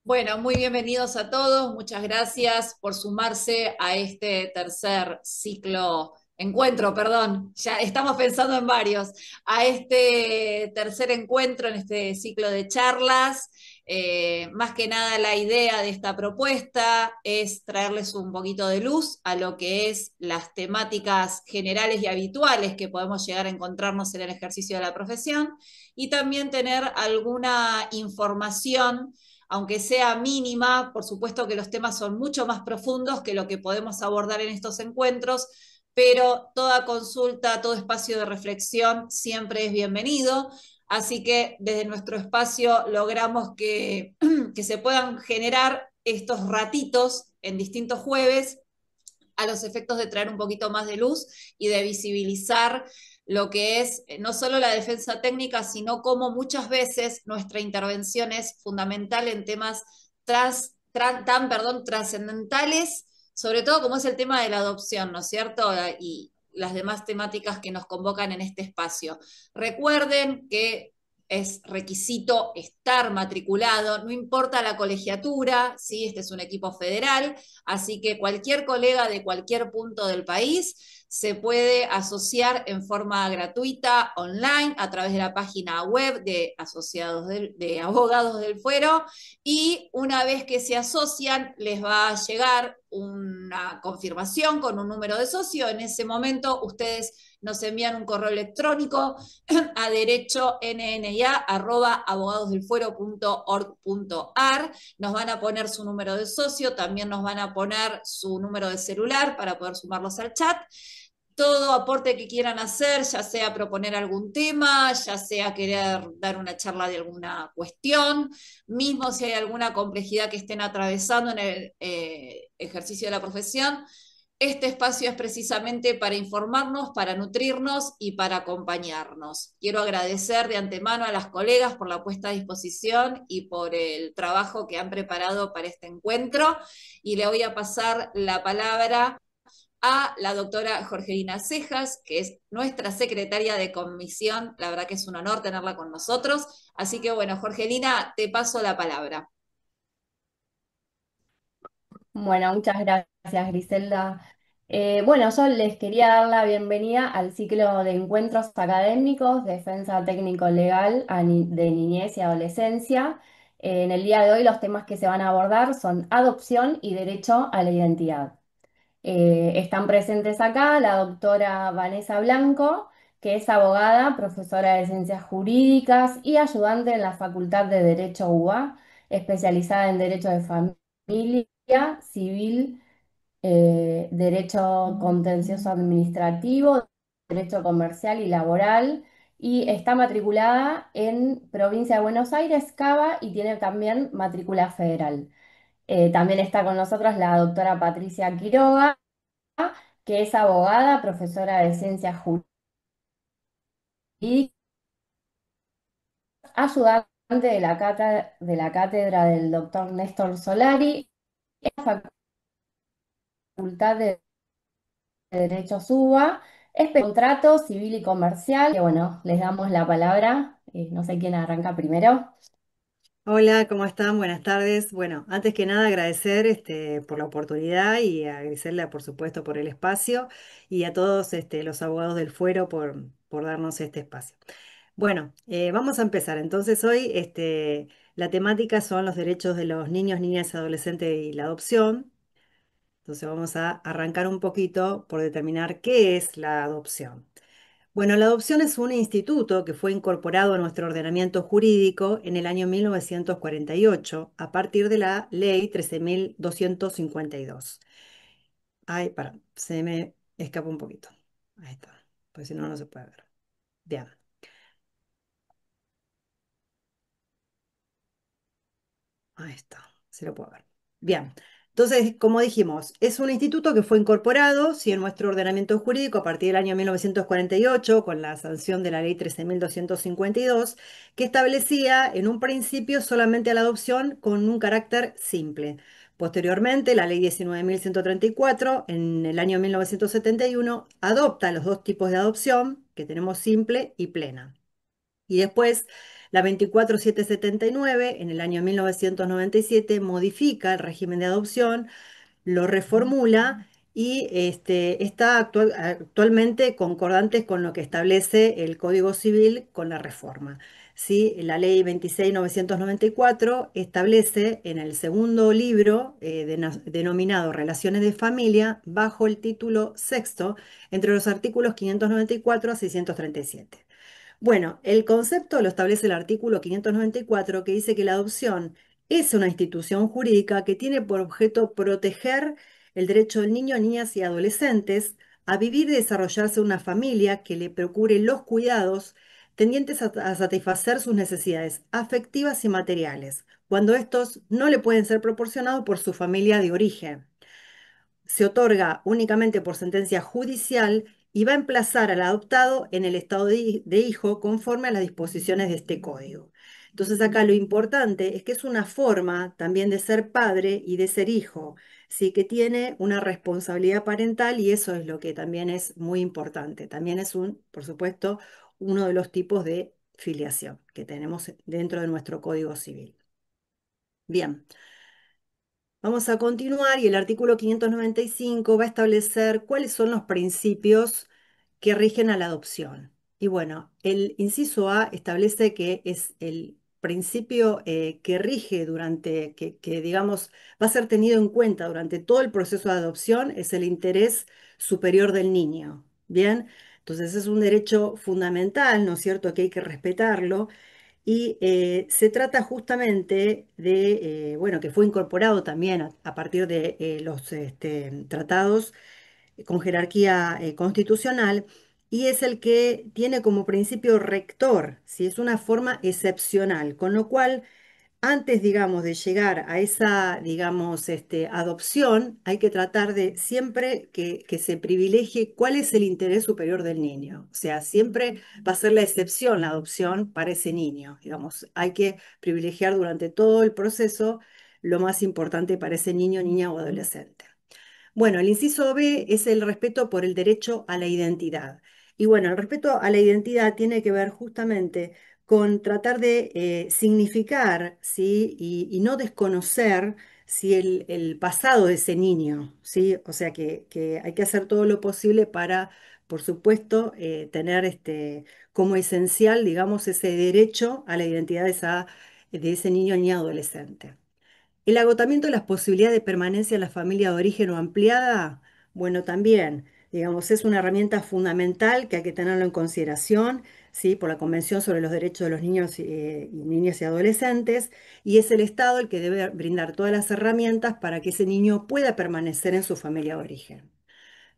Bueno, muy bienvenidos a todos. Muchas gracias por sumarse a este tercer encuentro, perdón. Ya estamos pensando en varios, a este tercer encuentro en este ciclo de charlas. Más que nada la idea de esta propuesta es traerles un poquito de luz a lo que es las temáticas generales y habituales que podemos llegar a encontrarnos en el ejercicio de la profesión y también tener alguna información aunque sea mínima. Por supuesto que los temas son mucho más profundos que lo que podemos abordar en estos encuentros, pero toda consulta, todo espacio de reflexión siempre es bienvenido. Así que desde nuestro espacio logramos que se puedan generar estos ratitos en distintos jueves a los efectos de traer un poquito más de luz y de visibilizar lo que es no solo la defensa técnica, sino cómo muchas veces nuestra intervención es fundamental en temas trascendentales, sobre todo como es el tema de la adopción, ¿no es cierto? Y las demás temáticas que nos convocan en este espacio. Recuerden que es requisito estar matriculado, no importa la colegiatura, ¿sí? Este es un equipo federal, así que cualquier colega de cualquier punto del país se puede asociar en forma gratuita online a través de la página web de de Abogados del Fuero, y una vez que se asocian les va a llegar una confirmación con un número de socio. En ese momento ustedes nos envían un correo electrónico a derechonnia@abogadosdelfuero.org.ar. Nos van a poner su número de socio, también nos van a poner su número de celular para poder sumarlos al chat. Todo aporte que quieran hacer, ya sea proponer algún tema, ya sea querer dar una charla de alguna cuestión, mismo si hay alguna complejidad que estén atravesando en el ejercicio de la profesión, este espacio es precisamente para informarnos, para nutrirnos y para acompañarnos. Quiero agradecer de antemano a las colegas por la puesta a disposición y por el trabajo que han preparado para este encuentro, y le voy a pasar la palabra a la doctora Jorgelina Cejas, que es nuestra secretaria de comisión. La verdad que es un honor tenerla con nosotros. Así que bueno, Jorgelina, te paso la palabra. Bueno, muchas gracias, Griselda. Bueno, yo les quería dar la bienvenida al ciclo de encuentros académicos, Defensa Técnico-Legal de Niñez y Adolescencia. En el día de hoy los temas que se van a abordar son adopción y derecho a la identidad. Están presentes acá la doctora Vanessa Blanco, que es abogada, profesora de Ciencias Jurídicas y ayudante en la Facultad de Derecho UBA, especializada en Derecho de Familia, Civil, Derecho Contencioso Administrativo, Derecho Comercial y Laboral, y está matriculada en Provincia de Buenos Aires, Cava, y tiene también matrícula federal. También está con nosotros la doctora Patricia Quiroga, que es abogada, profesora de Ciencias Jurídicas, ayudante de la cátedra del doctor Néstor Solari en la Facultad de Derecho SUBA, es contrato civil y comercial. Que bueno, les damos la palabra. No sé quién arranca primero. Hola, ¿cómo están? Buenas tardes. Bueno, antes que nada agradecer por la oportunidad y a Griselda, por supuesto, por el espacio y a todos los abogados del Fuero por darnos este espacio. Bueno, vamos a empezar. Entonces hoy la temática son los derechos de los niños, niñas y adolescentes y la adopción. Entonces vamos a arrancar un poquito por determinar qué es la adopción. Bueno, la adopción es un instituto que fue incorporado a nuestro ordenamiento jurídico en el año 1948 a partir de la Ley 13.252. Ay, se me escapa un poquito. Ahí está, pues si no, no se puede ver. Bien, ahí está, se lo puedo ver. Bien, entonces, como dijimos, es un instituto que fue incorporado, sí, en nuestro ordenamiento jurídico a partir del año 1948 con la sanción de la Ley 13.252, que establecía en un principio solamente la adopción con un carácter simple. Posteriormente, la Ley 19.134, en el año 1971, adopta los dos tipos de adopción que tenemos, simple y plena. Y después La 24779, en el año 1997, modifica el régimen de adopción, lo reformula y está actualmente concordante con lo que establece el Código Civil con la reforma. ¿Sí? La ley 26.994 establece en el segundo libro, denominado Relaciones de Familia, bajo el título sexto, entre los artículos 594 a 637. Bueno, el concepto lo establece el artículo 594, que dice que la adopción es una institución jurídica que tiene por objeto proteger el derecho del niño, niñas y adolescentes a vivir y desarrollarse una familia que le procure los cuidados tendientes a satisfacer sus necesidades afectivas y materiales, cuando estos no le pueden ser proporcionados por su familia de origen. Se otorga únicamente por sentencia judicial y va a emplazar al adoptado en el estado de hijo conforme a las disposiciones de este código. Entonces acá lo importante es que es una forma también de ser padre y de ser hijo, sí que tiene una responsabilidad parental y eso es lo que también es muy importante. También es por supuesto, uno de los tipos de filiación que tenemos dentro de nuestro Código Civil. Bien. Vamos a continuar y el artículo 595 va a establecer cuáles son los principios que rigen a la adopción. Y bueno, el inciso A establece que es el principio que rige digamos, va a ser tenido en cuenta durante todo el proceso de adopción, es el interés superior del niño. Bien, entonces es un derecho fundamental, ¿no es cierto?, que hay que respetarlo y se trata justamente de, bueno, que fue incorporado también a partir de los tratados con jerarquía constitucional y es el que tiene como principio rector, si es una forma excepcional, con lo cual antes, digamos, de llegar a esa, digamos, adopción, hay que tratar de siempre que se privilegie cuál es el interés superior del niño. O sea, siempre va a ser la excepción la adopción para ese niño. Digamos, hay que privilegiar durante todo el proceso lo más importante para ese niño, niña o adolescente. Bueno, el inciso B es el respeto por el derecho a la identidad. Y bueno, el respeto a la identidad tiene que ver justamente con tratar de significar, ¿sí? Y no desconocer, ¿sí? El pasado de ese niño, ¿sí? O sea que hay que hacer todo lo posible para, por supuesto, tener como esencial, digamos, ese derecho a la identidad de ese niño ni adolescente. El agotamiento de las posibilidades de permanencia en la familia de origen o ampliada, bueno, también, digamos, es una herramienta fundamental que hay que tenerlo en consideración, ¿sí? Por la Convención sobre los Derechos de los Niños y Niñas y Adolescentes, y es el Estado el que debe brindar todas las herramientas para que ese niño pueda permanecer en su familia de origen.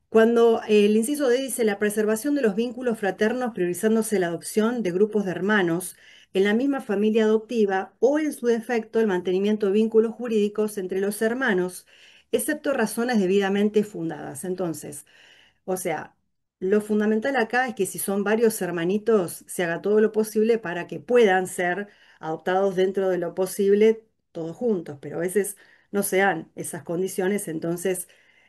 Cuando el inciso D dice la preservación de los vínculos fraternos priorizándose la adopción de grupos de hermanos en la misma familia adoptiva o en su defecto el mantenimiento de vínculos jurídicos entre los hermanos, excepto razones debidamente fundadas. Entonces, o sea, lo fundamental acá es que si son varios hermanitos, se haga todo lo posible para que puedan ser adoptados dentro de lo posible todos juntos, pero a veces no se dan esas condiciones, entonces,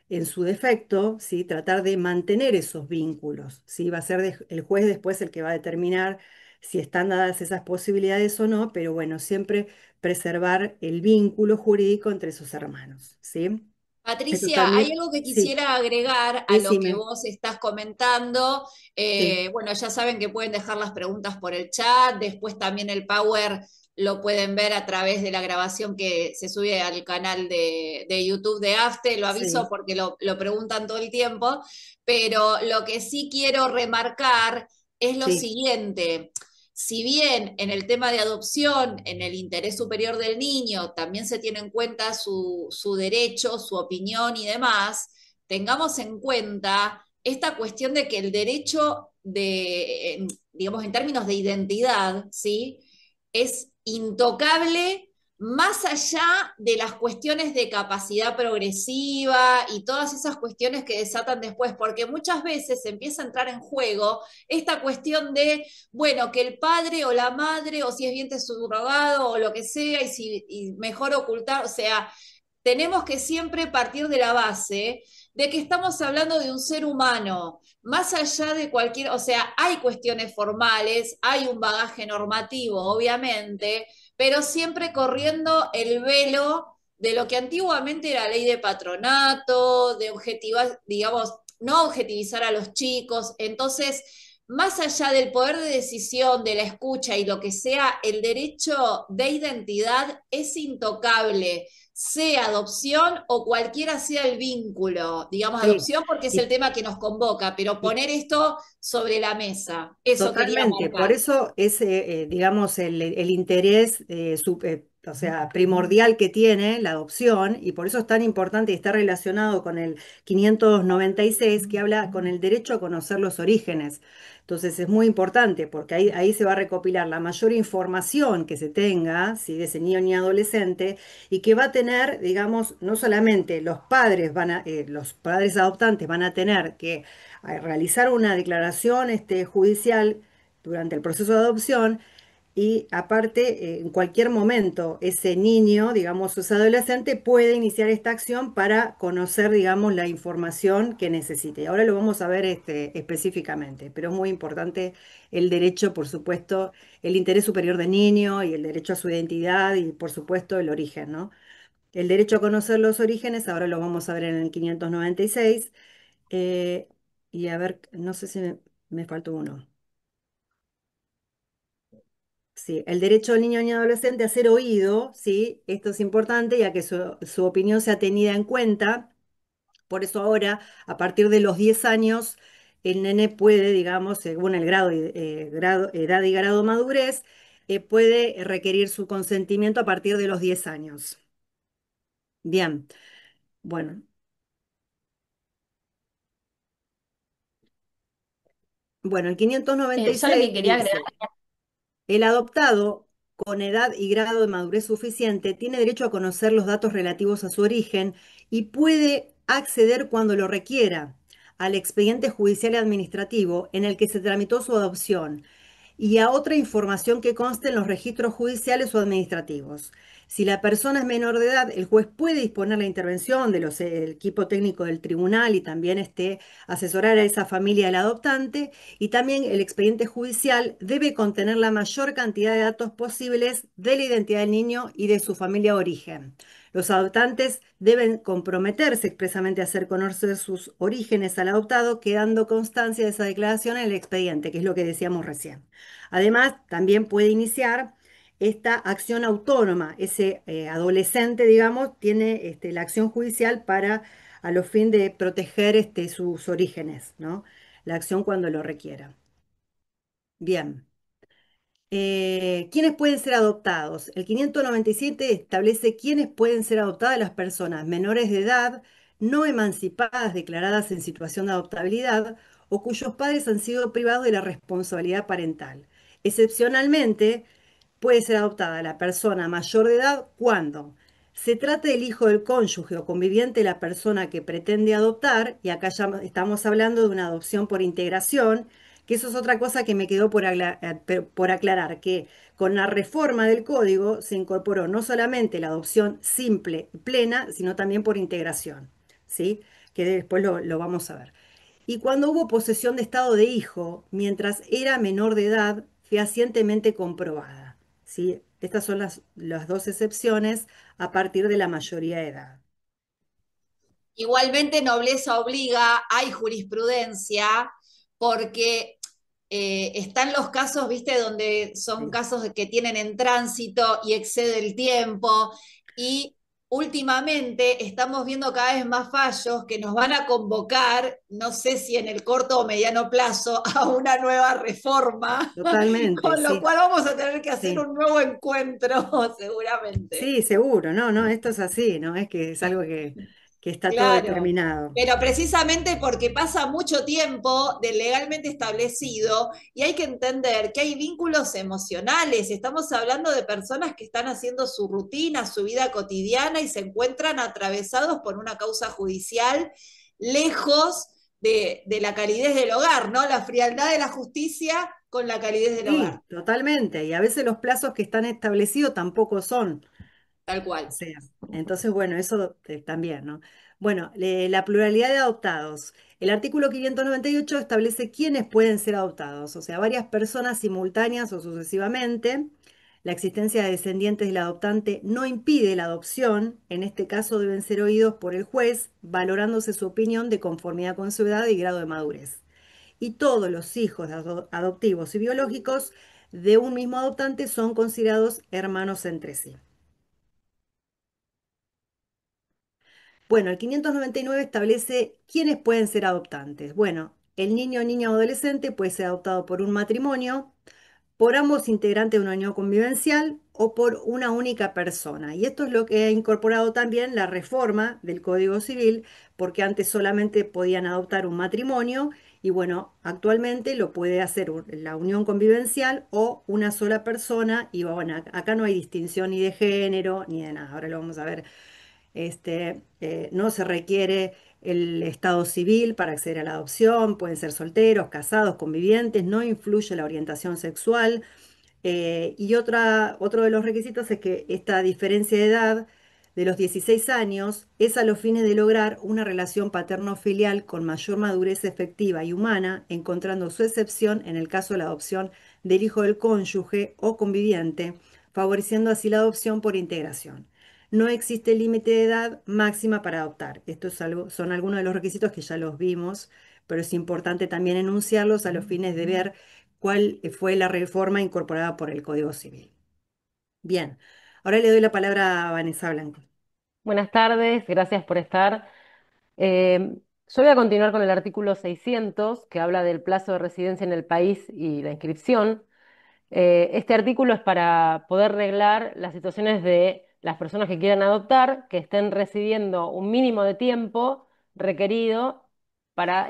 en su defecto, ¿sí? Tratar de mantener esos vínculos, ¿sí? Va a ser el juez después el que va a determinar si están dadas esas posibilidades o no, pero bueno, siempre preservar el vínculo jurídico entre sus hermanos, ¿sí? Esto Patricia, hay también, algo que sí, quisiera agregar a lo que decime. vos estás comentando. Sí, Bueno, ya saben que pueden dejar las preguntas por el chat, después también el Power lo pueden ver a través de la grabación que se sube al canal de YouTube de AFTE, lo aviso sí, porque lo preguntan todo el tiempo, pero lo que sí quiero remarcar es lo sí, siguiente. Si bien en el tema de adopción, en el interés superior del niño, también se tiene en cuenta su derecho, su opinión y demás, tengamos en cuenta esta cuestión de que el derecho digamos, en términos de identidad, ¿sí? Es intocable más allá de las cuestiones de capacidad progresiva y todas esas cuestiones que desatan después, porque muchas veces se empieza a entrar en juego esta cuestión de, bueno, que el padre o la madre, o si es vientre subrogado o lo que sea, y mejor ocultar, o sea, tenemos que siempre partir de la base de que estamos hablando de un ser humano, más allá de cualquier, o sea, hay cuestiones formales, hay un bagaje normativo, obviamente, pero siempre corriendo el velo de lo que antiguamente era ley de patronato, de objetivar, digamos, no objetivizar a los chicos. Entonces, más allá del poder de decisión, de la escucha y lo que sea, el derecho de identidad es intocable, sea adopción o cualquiera sea el vínculo. Digamos, Sí, adopción porque es el y, tema que nos convoca, pero y poner esto sobre la mesa, eso quería totalmente, por marcar. eso es, digamos, el interés o sea, primordial que tiene la adopción, y por eso es tan importante y está relacionado con el 596 que habla con el derecho a conocer los orígenes. Entonces es muy importante porque ahí se va a recopilar la mayor información que se tenga, ¿sí? De ese niño ni adolescente, y que va a tener, digamos, no solamente los padres adoptantes van a tener que realizar una declaración judicial durante el proceso de adopción, y aparte, en cualquier momento, ese niño, digamos, ese adolescente puede iniciar esta acción para conocer, digamos, la información que necesite. Y ahora lo vamos a ver específicamente, pero es muy importante el derecho, por supuesto, el interés superior del niño y el derecho a su identidad y, por supuesto, el origen, ¿no? El derecho a conocer los orígenes, ahora lo vamos a ver en el 596. eh, y a ver, no sé si me faltó uno. Sí, el derecho del niño y adolescente a ser oído, sí, esto es importante ya que su opinión sea tenida en cuenta. Por eso ahora, a partir de los 10 años, el nene puede, digamos, según el edad y grado de madurez, puede requerir su consentimiento a partir de los 10 años. Bien, bueno, bueno, el Yo lo 596 que quería agregar. dice: el adoptado, con edad y grado de madurez suficiente, tiene derecho a conocer los datos relativos a su origen y puede acceder cuando lo requiera al expediente judicial y administrativo en el que se tramitó su adopción y a otra información que conste en los registros judiciales o administrativos. Si la persona es menor de edad, el juez puede disponer la intervención del equipo técnico del tribunal y también asesorar a esa familia del adoptante, y también el expediente judicial debe contener la mayor cantidad de datos posibles de la identidad del niño y de su familia de origen. Los adoptantes deben comprometerse expresamente a hacer conocer sus orígenes al adoptado, quedando constancia de esa declaración en el expediente, que es lo que decíamos recién. Además, también puede iniciar esta acción autónoma. Ese adolescente, digamos, tiene la acción judicial para, a los fines de proteger sus orígenes, ¿no? La acción cuando lo requiera. Bien. ¿Quiénes pueden ser adoptados? El 597 establece quiénes pueden ser adoptadas las personas menores de edad, no emancipadas declaradas en situación de adoptabilidad o cuyos padres han sido privados de la responsabilidad parental. Excepcionalmente, puede ser adoptada la persona mayor de edad cuando se trate del hijo del cónyuge o conviviente de la persona que pretende adoptar, y acá ya estamos hablando de una adopción por integración, que eso es otra cosa que me quedó por aclarar, que con la reforma del código se incorporó no solamente la adopción simple y plena, sino también por integración, ¿sí? Que después lo vamos a ver. Y cuando hubo posesión de estado de hijo, mientras era menor de edad, fehacientemente comprobada, ¿sí? Estas son las dos excepciones a partir de la mayoría de edad. Igualmente, nobleza obliga, hay jurisprudencia, porque están los casos, viste, donde son Sí. casos que tienen en tránsito y excede el tiempo, y últimamente estamos viendo cada vez más fallos que nos van a convocar, no sé si en el corto o mediano plazo, a una nueva reforma, Totalmente, con lo sí, cual vamos a tener que hacer sí. un nuevo encuentro, seguramente. Sí, seguro, no, no, esto es así, no es que es algo que está todo Claro, determinado. pero precisamente porque pasa mucho tiempo del legalmente establecido y hay que entender que hay vínculos emocionales. Estamos hablando de personas que están haciendo su rutina, su vida cotidiana y se encuentran atravesados por una causa judicial lejos de la calidez del hogar, ¿no? La frialdad de la justicia con la calidez del Sí, hogar, totalmente. Y a veces los plazos que están establecidos tampoco son. tal O cual. sea, entonces, bueno, eso también, ¿no? Bueno, la pluralidad de adoptados. El artículo 598 establece quiénes pueden ser adoptados, o sea, varias personas simultáneas o sucesivamente. La existencia de descendientes del adoptante no impide la adopción. En este caso deben ser oídos por el juez, valorándose su opinión de conformidad con su edad y grado de madurez. Y todos los hijos adoptivos y biológicos de un mismo adoptante son considerados hermanos entre sí. Bueno, el 599 establece quiénes pueden ser adoptantes. Bueno, el niño, niña o adolescente puede ser adoptado por un matrimonio, por ambos integrantes de una unión convivencial o por una única persona. Y esto es lo que ha incorporado también la reforma del Código Civil, porque antes solamente podían adoptar un matrimonio y bueno, actualmente lo puede hacer la unión convivencial o una sola persona. Y bueno, acá no hay distinción ni de género ni de nada. Ahora lo vamos a ver. No se requiere el estado civil para acceder a la adopción, pueden ser solteros, casados, convivientes, no influye la orientación sexual. Y otro de los requisitos es que esta diferencia de edad de los 16 años es a los fines de lograr una relación paterno-filial con mayor madurez efectiva y humana, encontrando su excepción en el caso de la adopción del hijo del cónyuge o conviviente, favoreciendo así la adopción por integración. No existe límite de edad máxima para adoptar. Son algunos de los requisitos que ya los vimos, pero es importante también enunciarlos a los fines de ver cuál fue la reforma incorporada por el Código Civil. Bien, ahora le doy la palabra a Vanessa Blanco. Buenas tardes, gracias por estar. Eh, yo voy a continuar con el artículo 600, que habla del plazo de residencia en el país y la inscripción. Este artículo es para poder reglar las situaciones de las personas que quieran adoptar, que estén residiendo un mínimo de tiempo requerido para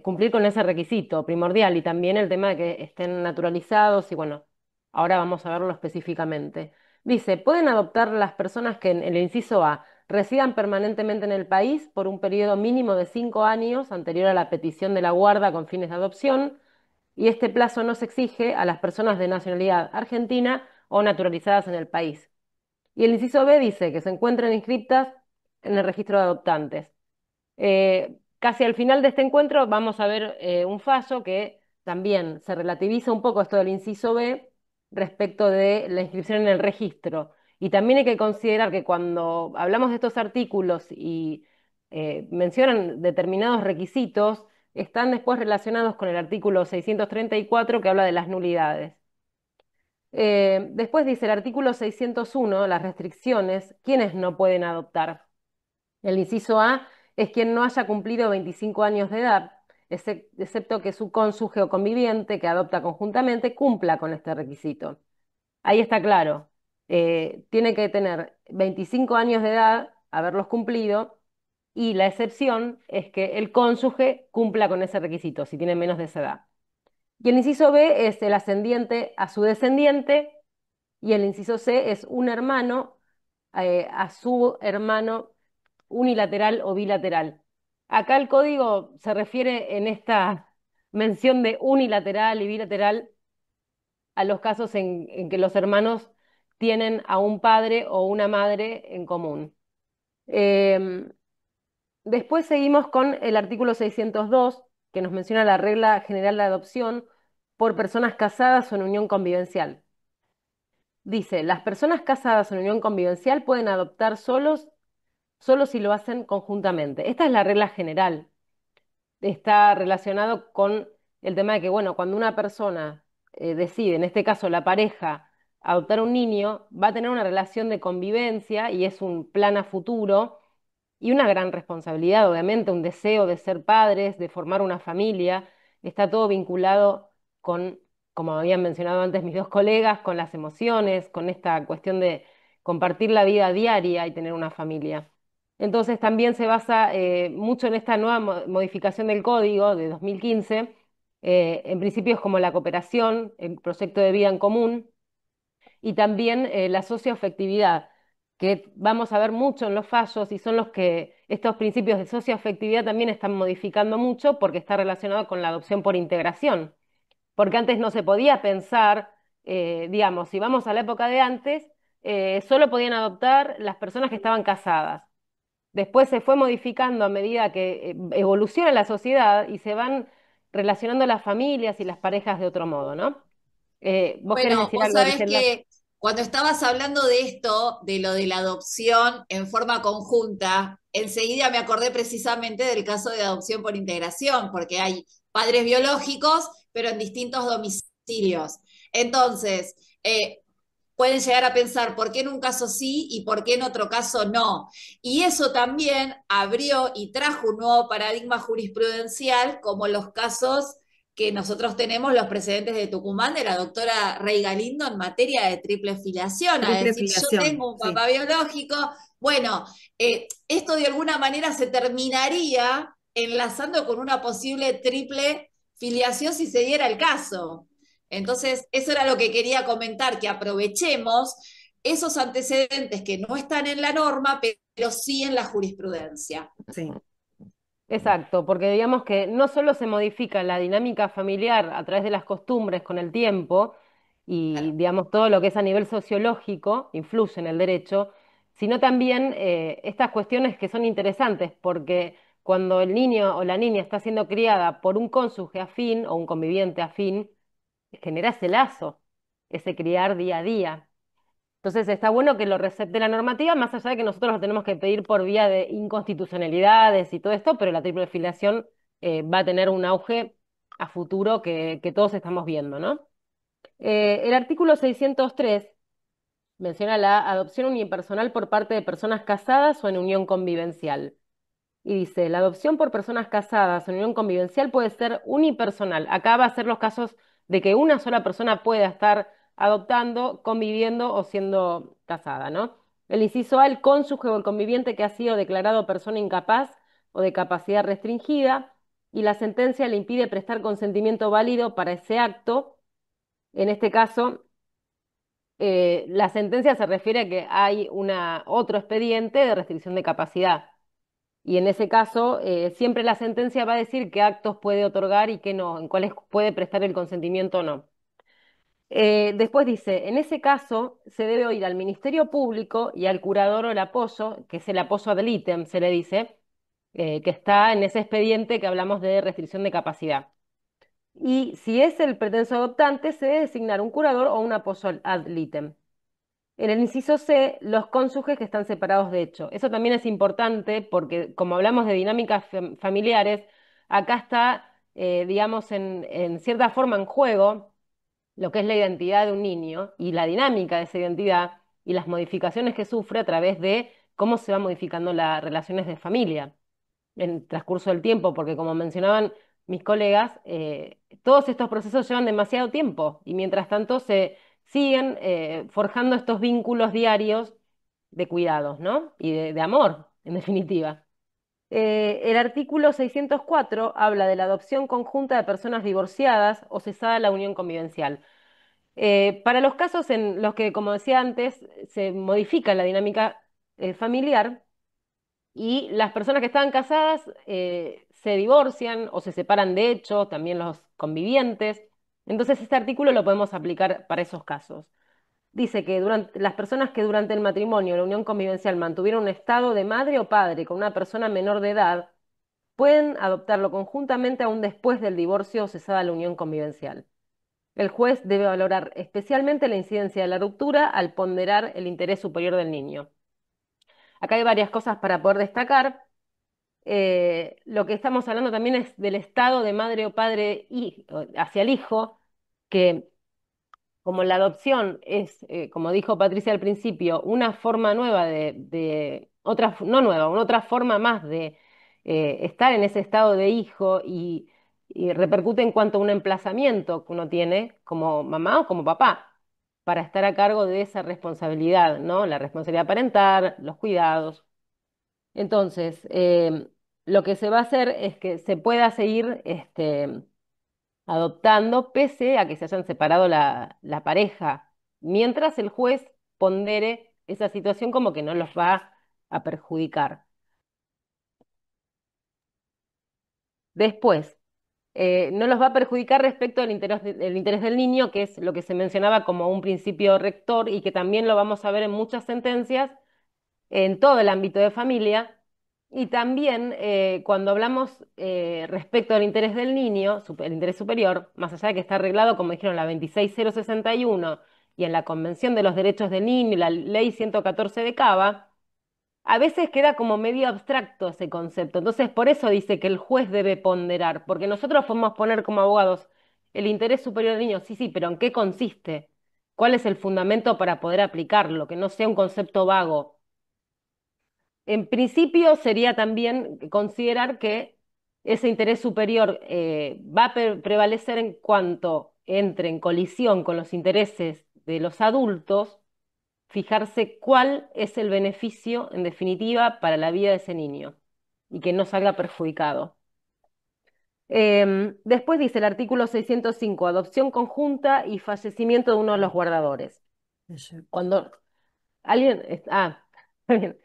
cumplir con ese requisito primordial y también el tema de que estén naturalizados y bueno, ahora vamos a verlo específicamente. Dice, pueden adoptar las personas que en el inciso A residan permanentemente en el país por un periodo mínimo de 5 años anterior a la petición de la guarda con fines de adopción y este plazo no se exige a las personas de nacionalidad argentina o naturalizadas en el país. Y el inciso B dice que se encuentren inscritas en el registro de adoptantes. Casi al final de este encuentro vamos a ver un fallo que también se relativiza un poco esto del inciso B respecto de la inscripción en el registro. Y también hay que considerar que cuando hablamos de estos artículos y mencionan determinados requisitos, están después relacionados con el artículo 634 que habla de las nulidades. Después dice el artículo 601, las restricciones, ¿quiénes no pueden adoptar? El inciso A es quien no haya cumplido 25 años de edad, excepto que su cónyuge o conviviente que adopta conjuntamente cumpla con este requisito. Ahí está claro, tiene que tener 25 años de edad, haberlos cumplido, y la excepción es que el cónyuge cumpla con ese requisito, si tiene menos de esa edad. Y el inciso B es el ascendiente a su descendiente, y el inciso C es un hermano a su hermano unilateral o bilateral. Acá el código se refiere en esta mención de unilateral y bilateral a los casos en que los hermanos tienen a un padre o una madre en común. Em, Después seguimos con el artículo 602, que nos menciona la regla general de adopción por personas casadas o en unión convivencial. Dice, las personas casadas en unión convivencial pueden adoptar solo si lo hacen conjuntamente. Esta es la regla general. Está relacionado con el tema de que, bueno, cuando una persona decide, en este caso la pareja, adoptar un niño, va a tener una relación de convivencia y es un plan a futuro y una gran responsabilidad, obviamente, un deseo de ser padres, de formar una familia. Está todo vinculado con, como habían mencionado antes mis dos colegas, con las emociones, con esta cuestión de compartir la vida diaria y tener una familia. Entonces también se basa mucho en esta nueva modificación del código de 2015, en principios como la cooperación, el proyecto de vida en común y también la socioafectividad, que vamos a ver mucho en los fallos y son los que estos principios de socioafectividad también están modificando mucho porque está relacionado con la adopción por integración. Porque antes no se podía pensar, digamos, si vamos a la época de antes, solo podían adoptar las personas que estaban casadas. después se fue modificando a medida que evoluciona la sociedad y se van relacionando las familias y las parejas de otro modo, ¿no? ¿Vos querés Bueno, decir vos algo, sabés Griselda? que cuando estabas hablando de esto, de lo de la adopción en forma conjunta, enseguida me acordé precisamente del caso de adopción por integración, porque hay padres biológicos, pero en distintos domicilios. Entonces, pueden llegar a pensar por qué en un caso sí y por qué en otro caso no. Y eso también abrió y trajo un nuevo paradigma jurisprudencial, como los casos que nosotros tenemos, los precedentes de Tucumán, de la doctora Rey Galindo en materia de triple filiación, a Triple decir, yo filiación, tengo un sí, papá biológico. Bueno, esto de alguna manera se terminaría enlazando con una posible triple filiación si se diera el caso. Entonces, eso era lo que quería comentar, que aprovechemos esos antecedentes que no están en la norma, pero sí en la jurisprudencia. sí, Exacto, porque digamos que no solo se modifica la dinámica familiar a través de las costumbres con el tiempo y digamos todo lo que es a nivel sociológico influye en el derecho, sino también estas cuestiones que son interesantes porque cuando el niño o la niña está siendo criada por un cónyuge afín o un conviviente afín, genera ese lazo, ese criar día a día. Entonces está bueno que lo recepte la normativa, más allá de que nosotros lo tenemos que pedir por vía de inconstitucionalidades y todo esto, pero la triple filiación va a tener un auge a futuro que todos estamos viendo, ¿no? El artículo 603 menciona la adopción unipersonal por parte de personas casadas o en unión convivencial. Y dice, la adopción por personas casadas en unión convivencial puede ser unipersonal. Acá va a ser los casos de que una sola persona pueda estar adoptando, conviviendo o siendo casada, ¿no? El inciso A, el cónyuge o el conviviente que ha sido declarado persona incapaz o de capacidad restringida y la sentencia le impide prestar consentimiento válido para ese acto. En este caso, la sentencia se refiere a que hay otro expediente de restricción de capacidad. Y en ese caso, siempre la sentencia va a decir qué actos puede otorgar y qué no, en cuáles puede prestar el consentimiento o no. Después dice, en ese caso se debe oír al Ministerio Público y al curador o el apoyo, que es el apoyo ad litem, se le dice, que está en ese expediente que hablamos de restricción de capacidad. Y si es el pretenso adoptante, se debe designar un curador o un apoyo ad litem. En el inciso C, los cónyuges que están separados de hecho. Eso también es importante porque, como hablamos de dinámicas familiares, acá está, digamos, en cierta forma en juego lo que es la identidad de un niño y la dinámica de esa identidad y las modificaciones que sufre a través de cómo se van modificando las relaciones de familia en el transcurso del tiempo, porque como mencionaban mis colegas, todos estos procesos llevan demasiado tiempo y mientras tanto se siguen forjando estos vínculos diarios de cuidados, ¿no? Y de amor, en definitiva. El artículo 604 habla de la adopción conjunta de personas divorciadas o cesada la unión convivencial. Para los casos en los que, como decía antes, se modifica la dinámica familiar, y las personas que estaban casadas se divorcian o se separan de hecho, también los convivientes. Entonces este artículo lo podemos aplicar para esos casos. Dice que las personas que durante el matrimonio o la unión convivencial mantuvieron un estado de madre o padre con una persona menor de edad, pueden adoptarlo conjuntamente aún después del divorcio o cesada la unión convivencial. El juez debe valorar especialmente la incidencia de la ruptura al ponderar el interés superior del niño. Acá hay varias cosas para poder destacar. Lo que estamos hablando también es del estado de madre o padre hacia el hijo, que como la adopción es, como dijo Patricia al principio, una forma nueva no nueva, una otra forma más de estar en ese estado de hijo y repercute en cuanto a un emplazamiento que uno tiene como mamá o como papá para estar a cargo de esa responsabilidad, ¿no? La responsabilidad parental, los cuidados. Entonces, lo que se va a hacer es que se pueda seguir adoptando pese a que se hayan separado la pareja, mientras el juez pondere esa situación como que no los va a perjudicar. Después, no los va a perjudicar respecto del interés del niño, que es lo que se mencionaba como un principio rector y que también lo vamos a ver en muchas sentencias en todo el ámbito de familia, Y también cuando hablamos respecto al interés del niño, el interés superior, más allá de que está arreglado, como dijeron, la 26061 y en la Convención de los Derechos del Niño y la Ley 114 de Cava, a veces queda como medio abstracto ese concepto. Entonces, por eso dice que el juez debe ponderar, porque nosotros podemos poner como abogados el interés superior del niño, sí, sí, pero ¿en qué consiste? ¿Cuál es el fundamento para poder aplicarlo? Que no sea un concepto vago. En principio sería también considerar que ese interés superior va a prevalecer en cuanto entre en colisión con los intereses de los adultos, fijarse cuál es el beneficio, en definitiva, para la vida de ese niño y que no salga perjudicado. Después dice el artículo 605, adopción conjunta y fallecimiento de uno de los guardadores. Exacto. Cuando alguien, está bien.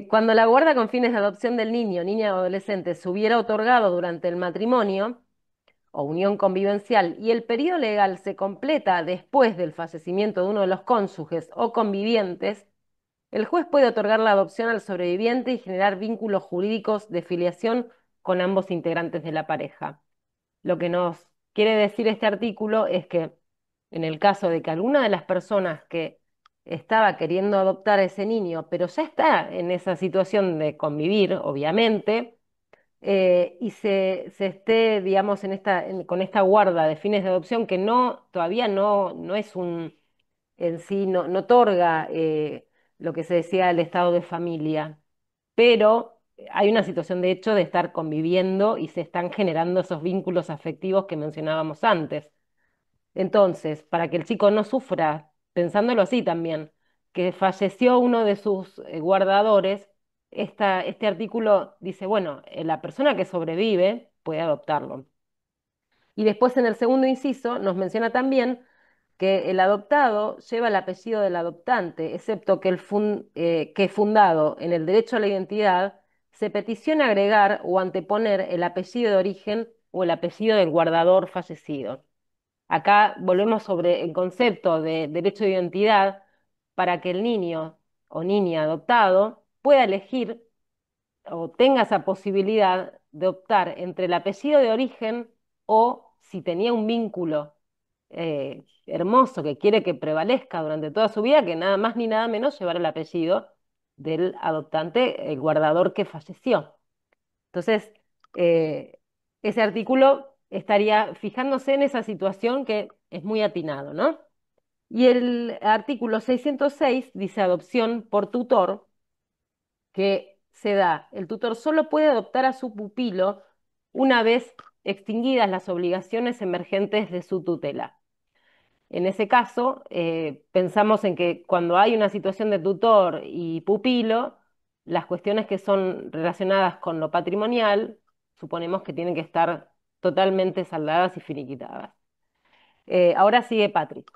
Cuando la guarda con fines de adopción del niño, niña o adolescente se hubiera otorgado durante el matrimonio o unión convivencial y el periodo legal se completa después del fallecimiento de uno de los cónyuges o convivientes, el juez puede otorgar la adopción al sobreviviente y generar vínculos jurídicos de filiación con ambos integrantes de la pareja. Lo que nos quiere decir este artículo es que en el caso de que alguna de las personas que estaba queriendo adoptar a ese niño, pero ya está en esa situación de convivir, obviamente, y se esté, digamos, con esta guarda de fines de adopción que todavía no es en sí, no otorga lo que se decía el estado de familia, pero hay una situación de hecho de estar conviviendo y se están generando esos vínculos afectivos que mencionábamos antes. Entonces, para que el chico no sufra, pensándolo así también, que falleció uno de sus guardadores, este artículo dice, bueno, la persona que sobrevive puede adoptarlo. Y después en el segundo inciso nos menciona también que el adoptado lleva el apellido del adoptante, excepto que fundado en el derecho a la identidad, se peticiona agregar o anteponer el apellido de origen o el apellido del guardador fallecido. Acá volvemos sobre el concepto de derecho de identidad para que el niño o niña adoptado pueda elegir o tenga esa posibilidad de optar entre el apellido de origen o si tenía un vínculo hermoso que quiere que prevalezca durante toda su vida, que nada más ni nada menos llevar el apellido del adoptante, el guardador que falleció. Entonces, eh, ese artículo estaría fijándose en esa situación que es muy atinado, ¿no? Y el artículo 606 dice adopción por tutor, que se da. El tutor solo puede adoptar a su pupilo una vez extinguidas las obligaciones emergentes de su tutela. En ese caso, pensamos en que cuando hay una situación de tutor y pupilo, las cuestiones que son relacionadas con lo patrimonial, suponemos que tienen que estar totalmente saldadas y finiquitadas. Ahora sigue Patrick.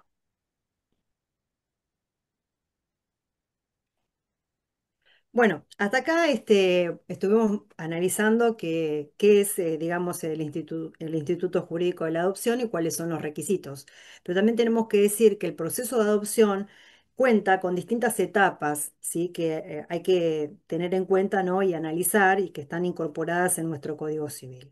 Bueno, hasta acá estuvimos analizando qué es, digamos, el Instituto Jurídico de la Adopción y cuáles son los requisitos. Pero también tenemos que decir que el proceso de adopción cuenta con distintas etapas, ¿sí? Que hay que tener en cuenta, ¿no? Y analizar y que están incorporadas en nuestro Código Civil.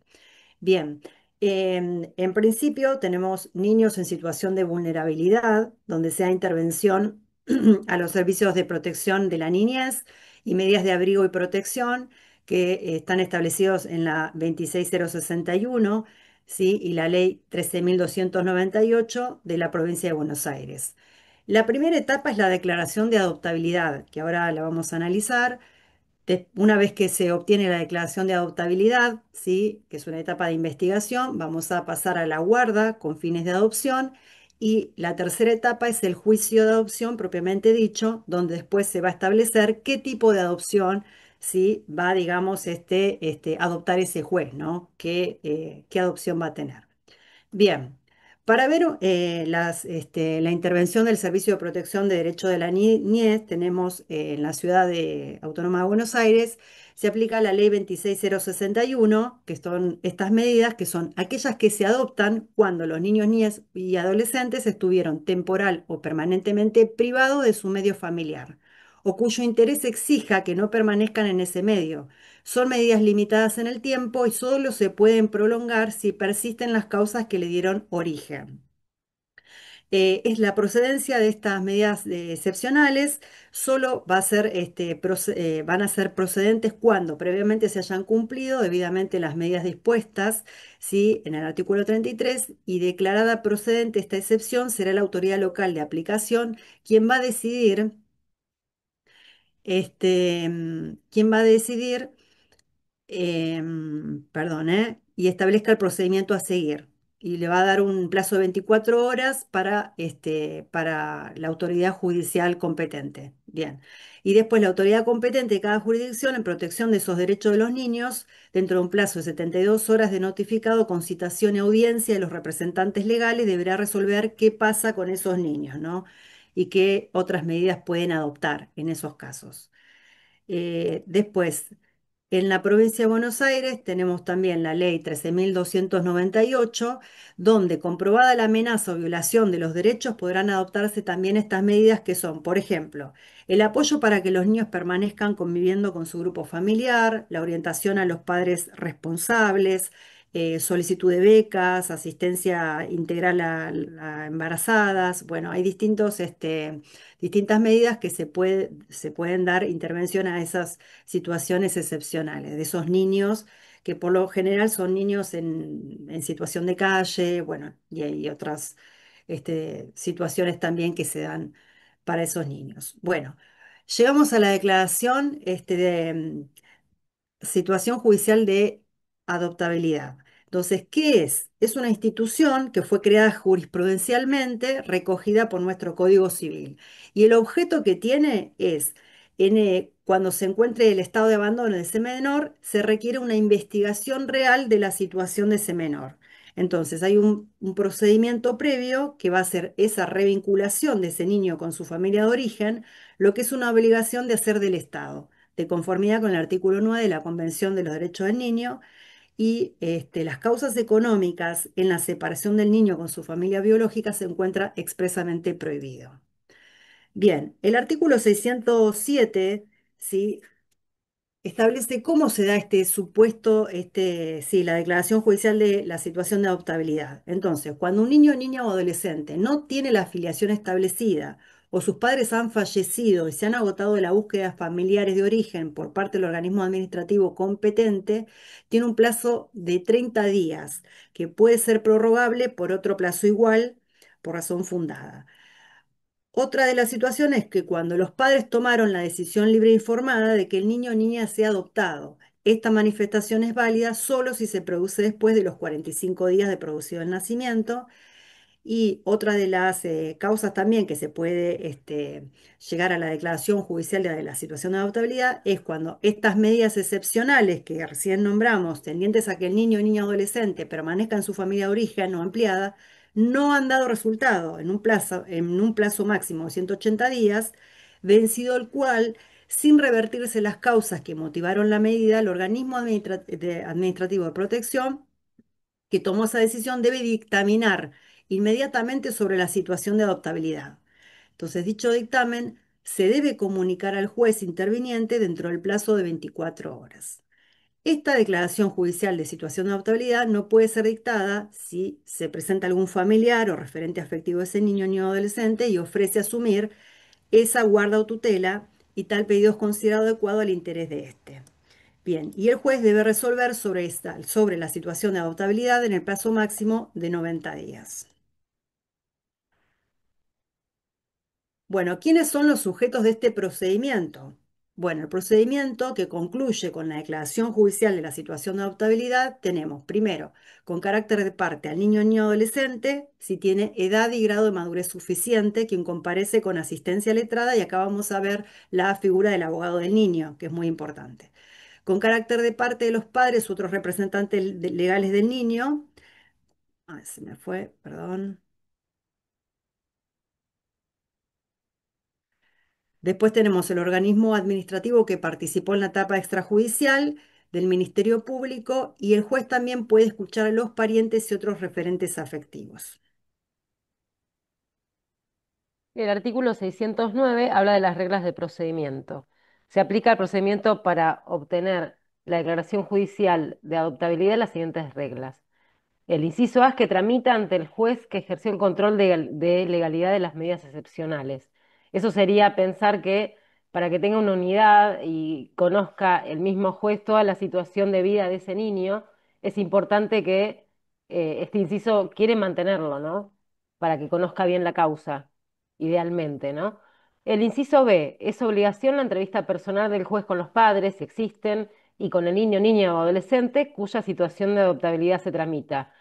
Bien, en principio tenemos niños en situación de vulnerabilidad, donde se da intervención a los servicios de protección de la niñez y medidas de abrigo y protección que están establecidos en la 26061, ¿sí? Y la ley 13.298 de la provincia de Buenos Aires. La primera etapa es la declaración de adoptabilidad, que ahora la vamos a analizar. Una vez que se obtiene la declaración de adoptabilidad, ¿sí? Que es una etapa de investigación, vamos a pasar a la guarda con fines de adopción y la tercera etapa es el juicio de adopción propiamente dicho, donde después se va a establecer qué tipo de adopción, ¿sí? Va, digamos, adoptar ese juez, ¿no? ¿Qué adopción va a tener? Bien, para ver la intervención del Servicio de Protección de Derecho de la Niñez, tenemos en la ciudad autónoma de Buenos Aires, se aplica la ley 26061, que son estas medidas, que son aquellas que se adoptan cuando los niños, niñas y adolescentes estuvieron temporal o permanentemente privados de su medio familiar, o cuyo interés exija que no permanezcan en ese medio. Son medidas limitadas en el tiempo y solo se pueden prolongar si persisten las causas que le dieron origen. Es la procedencia de estas medidas excepcionales, solo va a ser, van a ser procedentes cuando previamente se hayan cumplido debidamente las medidas dispuestas, ¿sí? En el artículo 33, y declarada procedente esta excepción, será la autoridad local de aplicación quien va a decidir, quien va a decidir perdón, y establezca el procedimiento a seguir. Y le va a dar un plazo de 24 horas para la autoridad judicial competente. Bien. Y después la autoridad competente de cada jurisdicción en protección de esos derechos de los niños, dentro de un plazo de 72 horas de notificado con citación y audiencia de los representantes legales, deberá resolver qué pasa con esos niños, ¿no? Y qué otras medidas pueden adoptar en esos casos. Después, en la provincia de Buenos Aires tenemos también la ley 13.298, donde comprobada la amenaza o violación de los derechos podrán adoptarse también estas medidas que son, por ejemplo, el apoyo para que los niños permanezcan conviviendo con su grupo familiar, la orientación a los padres responsables, solicitud de becas, asistencia integral a embarazadas. Bueno, hay distintas medidas que se pueden dar intervención a esas situaciones excepcionales, de esos niños que por lo general son niños en situación de calle, bueno, y hay otras situaciones también que se dan para esos niños. Bueno, llegamos a la declaración de situación judicial de adoptabilidad. Entonces, ¿qué es? Es una institución que fue creada jurisprudencialmente, recogida por nuestro Código Civil. Y el objeto que tiene es, cuando se encuentre el estado de abandono de ese menor, se requiere una investigación real de la situación de ese menor. Entonces, hay un procedimiento previo que va a ser esa revinculación de ese niño con su familia de origen, lo que es una obligación de hacer del Estado de conformidad con el artículo 9 de la Convención de los Derechos del Niño y las causas económicas en la separación del niño con su familia biológica se encuentra expresamente prohibido. Bien, el artículo 607, ¿sí? Establece cómo se da este supuesto, sí, la declaración judicial de la situación de adoptabilidad. Entonces, cuando un niño, niña o adolescente no tiene la afiliación establecida o sus padres han fallecido y se han agotado de la búsqueda de familiares de origen por parte del organismo administrativo competente, tiene un plazo de 30 días, que puede ser prorrogable por otro plazo igual, por razón fundada. Otra de las situaciones es que cuando los padres tomaron la decisión libre e informada de que el niño o niña sea adoptado, esta manifestación es válida solo si se produce después de los 45 días de producido el nacimiento. Y otra de las causas también que se puede llegar a la declaración judicial de la situación de adoptabilidad es cuando estas medidas excepcionales que recién nombramos, tendientes a que el niño o niña adolescente permanezca en su familia de origen o ampliada, no han dado resultado en un plazo máximo de 180 días, vencido el cual, sin revertirse las causas que motivaron la medida, el organismo administrativo de protección que tomó esa decisión debe dictaminar inmediatamente sobre la situación de adoptabilidad. Entonces, dicho dictamen se debe comunicar al juez interviniente dentro del plazo de 24 horas. Esta declaración judicial de situación de adoptabilidad no puede ser dictada si se presenta algún familiar o referente afectivo de ese niño o adolescente y ofrece asumir esa guarda o tutela y tal pedido es considerado adecuado al interés de éste. Bien, y el juez debe resolver sobre la situación de adoptabilidad en el plazo máximo de 90 días. Bueno, ¿quiénes son los sujetos de este procedimiento? Bueno, el procedimiento que concluye con la declaración judicial de la situación de adoptabilidad tenemos, primero, con carácter de parte al niño o niña adolescente, si tiene edad y grado de madurez suficiente, quien comparece con asistencia letrada, y acá vamos a ver la figura del abogado del niño, que es muy importante. Con carácter de parte de los padres u otros representantes legales del niño. Ay, se me fue, perdón. Después tenemos el organismo administrativo que participó en la etapa extrajudicial del Ministerio Público y el juez también puede escuchar a los parientes y otros referentes afectivos. El artículo 609 habla de las reglas de procedimiento. Se aplica el procedimiento para obtener la declaración judicial de adoptabilidad las siguientes reglas. El inciso A es que tramita ante el juez que ejerció el control de legalidad de las medidas excepcionales. Eso sería pensar que para que tenga una unidad y conozca el mismo juez toda la situación de vida de ese niño, es importante que este inciso quiere mantenerlo, ¿no? Para que conozca bien la causa, idealmente, ¿no? El inciso B es obligación la entrevista personal del juez con los padres, si existen, y con el niño, niña o adolescente cuya situación de adoptabilidad se tramita.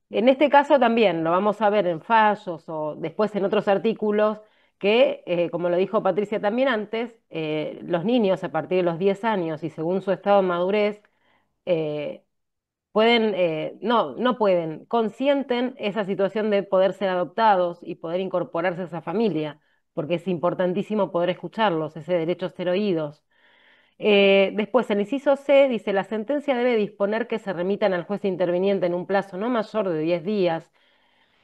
En este caso también lo vamos a ver en fallos o después en otros artículos que, como lo dijo Patricia también antes, los niños a partir de los 10 años y según su estado de madurez, eh, pueden, no pueden, consienten esa situación de poder ser adoptados y poder incorporarse a esa familia, porque es importantísimo poder escucharlos, ese derecho a ser oídos. Después, el inciso C dice, la sentencia debe disponer que se remitan al juez interviniente en un plazo no mayor de 10 días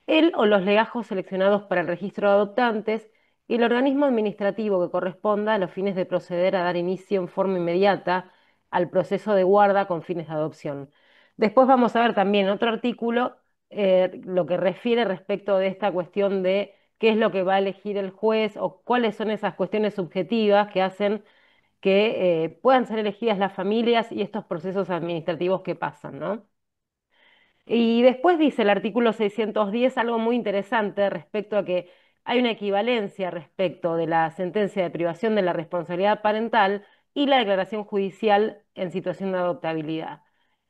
él o los legajos seleccionados para el registro de adoptantes y el organismo administrativo que corresponda a los fines de proceder a dar inicio en forma inmediata al proceso de guarda con fines de adopción. Después vamos a ver también otro artículo, lo que refiere respecto de esta cuestión de qué es lo que va a elegir el juez o cuáles son esas cuestiones subjetivas que hacen que puedan ser elegidas las familias y estos procesos administrativos que pasan, ¿no? Y después dice el artículo 610 algo muy interesante respecto a que hay una equivalencia respecto de la sentencia de privación de la responsabilidad parental y la declaración judicial en situación de adoptabilidad.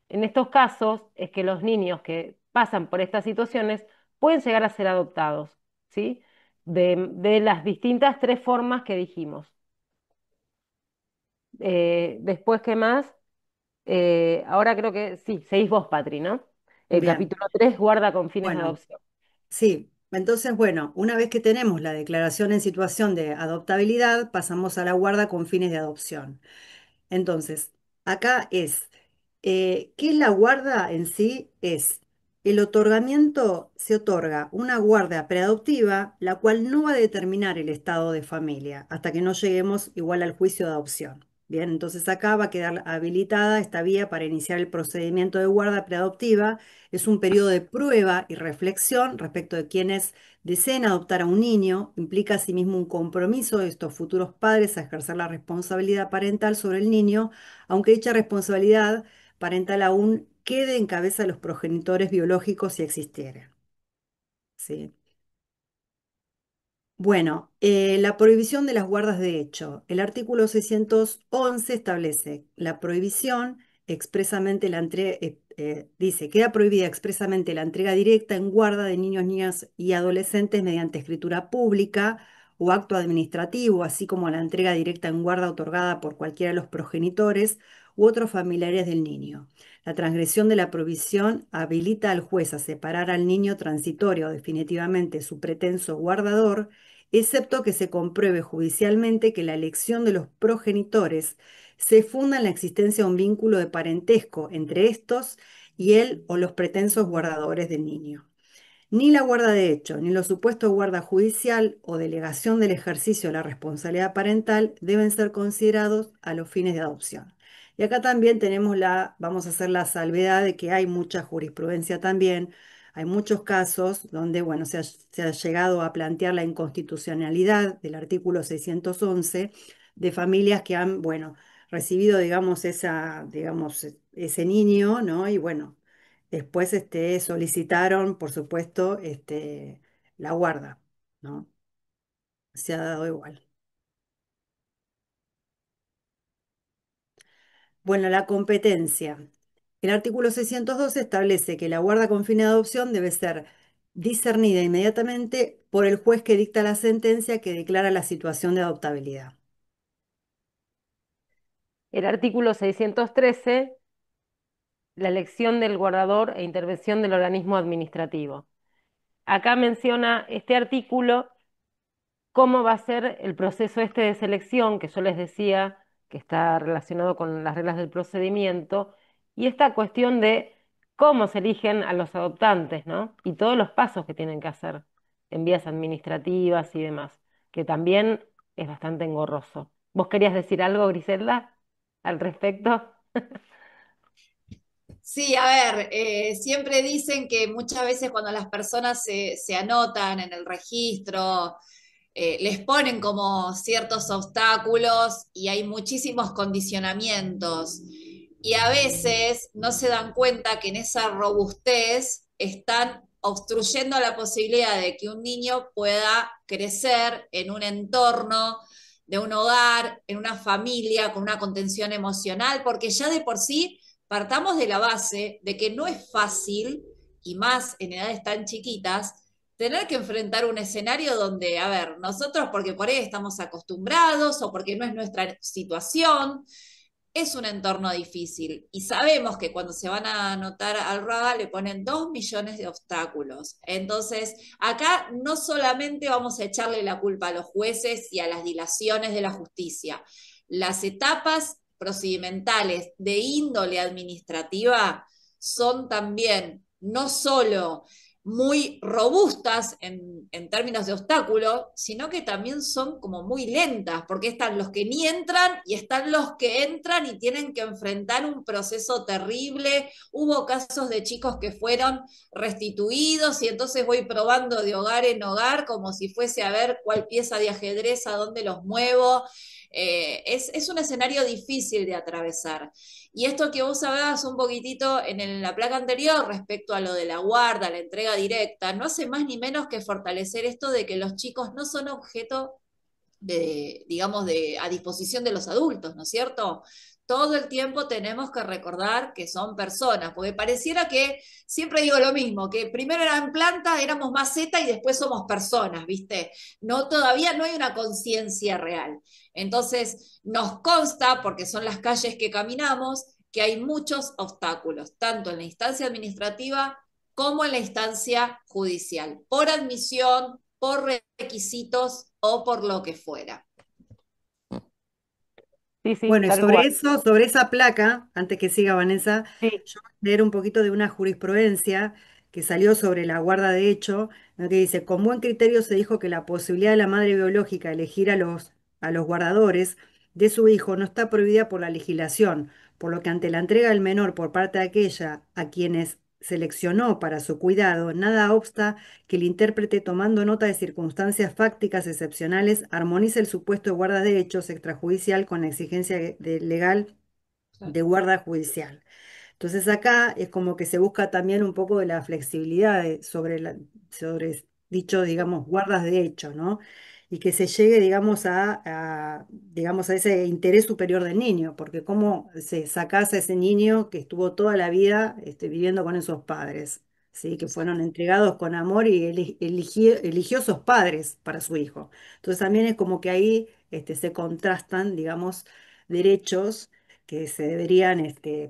En estos casos es que los niños que pasan por estas situaciones pueden llegar a ser adoptados, ¿sí? De las distintas tres formas que dijimos. Después, ¿qué más? Ahora creo que sí, seguís vos, Patri, ¿no? El Bien, capítulo 3 guarda con fines de bueno, adopción. sí. Entonces, bueno, una vez que tenemos la declaración en situación de adoptabilidad, pasamos a la guarda con fines de adopción. Entonces, acá es, ¿qué es la guarda en sí? Es el otorgamiento, se otorga una guarda preadoptiva, la cual no va a determinar el estado de familia hasta que no lleguemos igual al juicio de adopción. Bien, entonces acá va a quedar habilitada esta vía para iniciar el procedimiento de guarda preadoptiva. Es un periodo de prueba y reflexión respecto de quienes deseen adoptar a un niño. Implica asimismo un compromiso de estos futuros padres a ejercer la responsabilidad parental sobre el niño, aunque dicha responsabilidad parental aún quede en cabeza de los progenitores biológicos si existieran. ¿Sí? Bueno, la prohibición de las guardas de hecho. El artículo 611 establece la prohibición expresamente la entrega, dice, queda prohibida expresamente la entrega directa en guarda de niños, niñas y adolescentes mediante escritura pública o acto administrativo, así como la entrega directa en guarda otorgada por cualquiera de los progenitores u otros familiares del niño. La transgresión de la prohibición habilita al juez a separar al niño transitorio o definitivamente su pretenso guardador, excepto que se compruebe judicialmente que la elección de los progenitores se funda en la existencia de un vínculo de parentesco entre estos y él o los pretensos guardadores del niño. Ni la guarda de hecho, ni los supuestos guarda judicial o delegación del ejercicio de la responsabilidad parental deben ser considerados a los fines de adopción. Y acá también tenemos vamos a hacer la salvedad de que hay mucha jurisprudencia también, hay muchos casos donde, bueno, se ha llegado a plantear la inconstitucionalidad del artículo 611 de familias que han, bueno, recibido, digamos, ese niño, ¿no? Y bueno, después solicitaron, por supuesto, la guarda, ¿no? Se ha dado igual. Bueno, la competencia. El artículo 612 establece que la guarda con fin de adopción debe ser discernida inmediatamente por el juez que dicta la sentencia que declara la situación de adoptabilidad. El artículo 613, la elección del guardador e intervención del organismo administrativo. Acá menciona este artículo cómo va a ser el proceso este de selección, que yo les decía que está relacionado con las reglas del procedimiento, y esta cuestión de cómo se eligen a los adoptantes, ¿no? Y todos los pasos que tienen que hacer en vías administrativas y demás. que también es bastante engorroso. ¿Vos querías decir algo, Griselda, al respecto? Sí, a ver, siempre dicen que muchas veces cuando las personas se anotan en el registro, les ponen como ciertos obstáculos y hay muchísimos condicionamientos. Y a veces no se dan cuenta que en esa robustez están obstruyendo la posibilidad de que un niño pueda crecer en un entorno de un hogar, en una familia, con una contención emocional, porque ya de por sí partamos de la base de que no es fácil, y más en edades tan chiquitas, tener que enfrentar un escenario donde, a ver, nosotros porque por ahí estamos acostumbrados o porque no es nuestra situación, es un entorno difícil y sabemos que cuando se van a anotar al RADA le ponen 2 millones de obstáculos. Entonces, acá no solamente vamos a echarle la culpa a los jueces y a las dilaciones de la justicia, las etapas procedimentales de índole administrativa son también no solo muy robustas en términos de obstáculos, sino que también son como muy lentas, porque están los que ni entran y están los que entran y tienen que enfrentar un proceso terrible. Hubo casos de chicos que fueron restituidos y entonces voy probando de hogar en hogar como si fuese a ver cuál pieza de ajedrez, a dónde los muevo. Es un escenario difícil de atravesar. Y esto que vos hablabas un poquitito en la placa anterior respecto a lo de la guarda, la entrega directa, no hace más ni menos que fortalecer esto de que los chicos no son objeto de, digamos, a disposición de los adultos, ¿no es cierto? Todo el tiempo tenemos que recordar que son personas, porque pareciera que siempre digo lo mismo, que primero eran planta, éramos maceta y después somos personas, ¿viste? No, todavía no hay una conciencia real. Entonces, nos consta, porque son las calles que caminamos, que hay muchos obstáculos, tanto en la instancia administrativa como en la instancia judicial, por admisión, por requisitos o por lo que fuera. Sí, sí, Bueno, y tal cual. sobre eso, sobre esa placa, antes que siga Vanessa, Sí, yo voy a leer un poquito de una jurisprudencia que salió sobre la guarda de hecho, ¿no? Que dice, con buen criterio se dijo que la posibilidad de la madre biológica elegir a los guardadores de su hijo no está prohibida por la legislación, por lo que ante la entrega del menor por parte de aquella a quienes seleccionó para su cuidado, nada obsta que el intérprete, tomando nota de circunstancias fácticas excepcionales, armonice el supuesto de guarda de hechos extrajudicial con la exigencia legal de guarda judicial. Entonces acá es como que se busca también un poco de la flexibilidad sobre dicho, digamos, guardas de hecho, ¿no? Y que se llegue, digamos, digamos, a ese interés superior del niño, porque cómo se sacás a ese niño que estuvo toda la vida viviendo con esos padres, ¿sí? Que fueron Exacto. entregados con amor y eligió esos padres para su hijo. Entonces también es como que ahí se contrastan, digamos, derechos que se deberían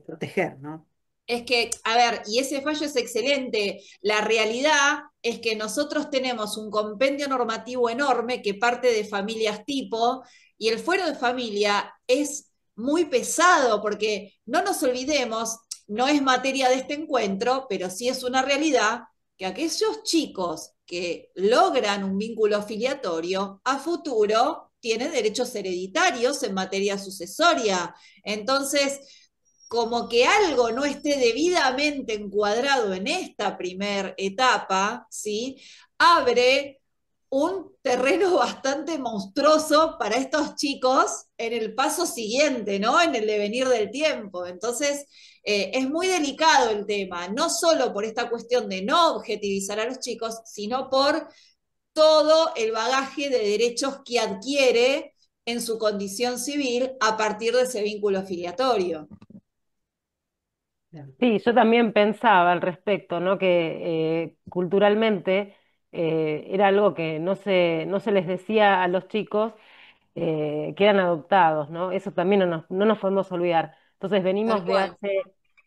proteger, ¿no? Es que, a ver, y ese fallo es excelente. La realidad es que nosotros tenemos un compendio normativo enorme que parte de familias tipo, y el fuero de familia es muy pesado, porque no nos olvidemos, no es materia de este encuentro, pero sí es una realidad que aquellos chicos que logran un vínculo filiatorio a futuro tienen derechos hereditarios en materia sucesoria. Entonces, como que algo no esté debidamente encuadrado en esta primera etapa, ¿sí? Abre un terreno bastante monstruoso para estos chicos en el paso siguiente, ¿no? En el devenir del tiempo. Entonces, es muy delicado el tema, no solo por esta cuestión de no objetivizar a los chicos, sino por todo el bagaje de derechos que adquiere en su condición civil a partir de ese vínculo filiatorio. Claro. sí, yo también pensaba al respecto, ¿no? Que culturalmente era algo que no se les decía a los chicos que eran adoptados, ¿no? Eso también no nos podemos olvidar. Entonces Tal venimos cual.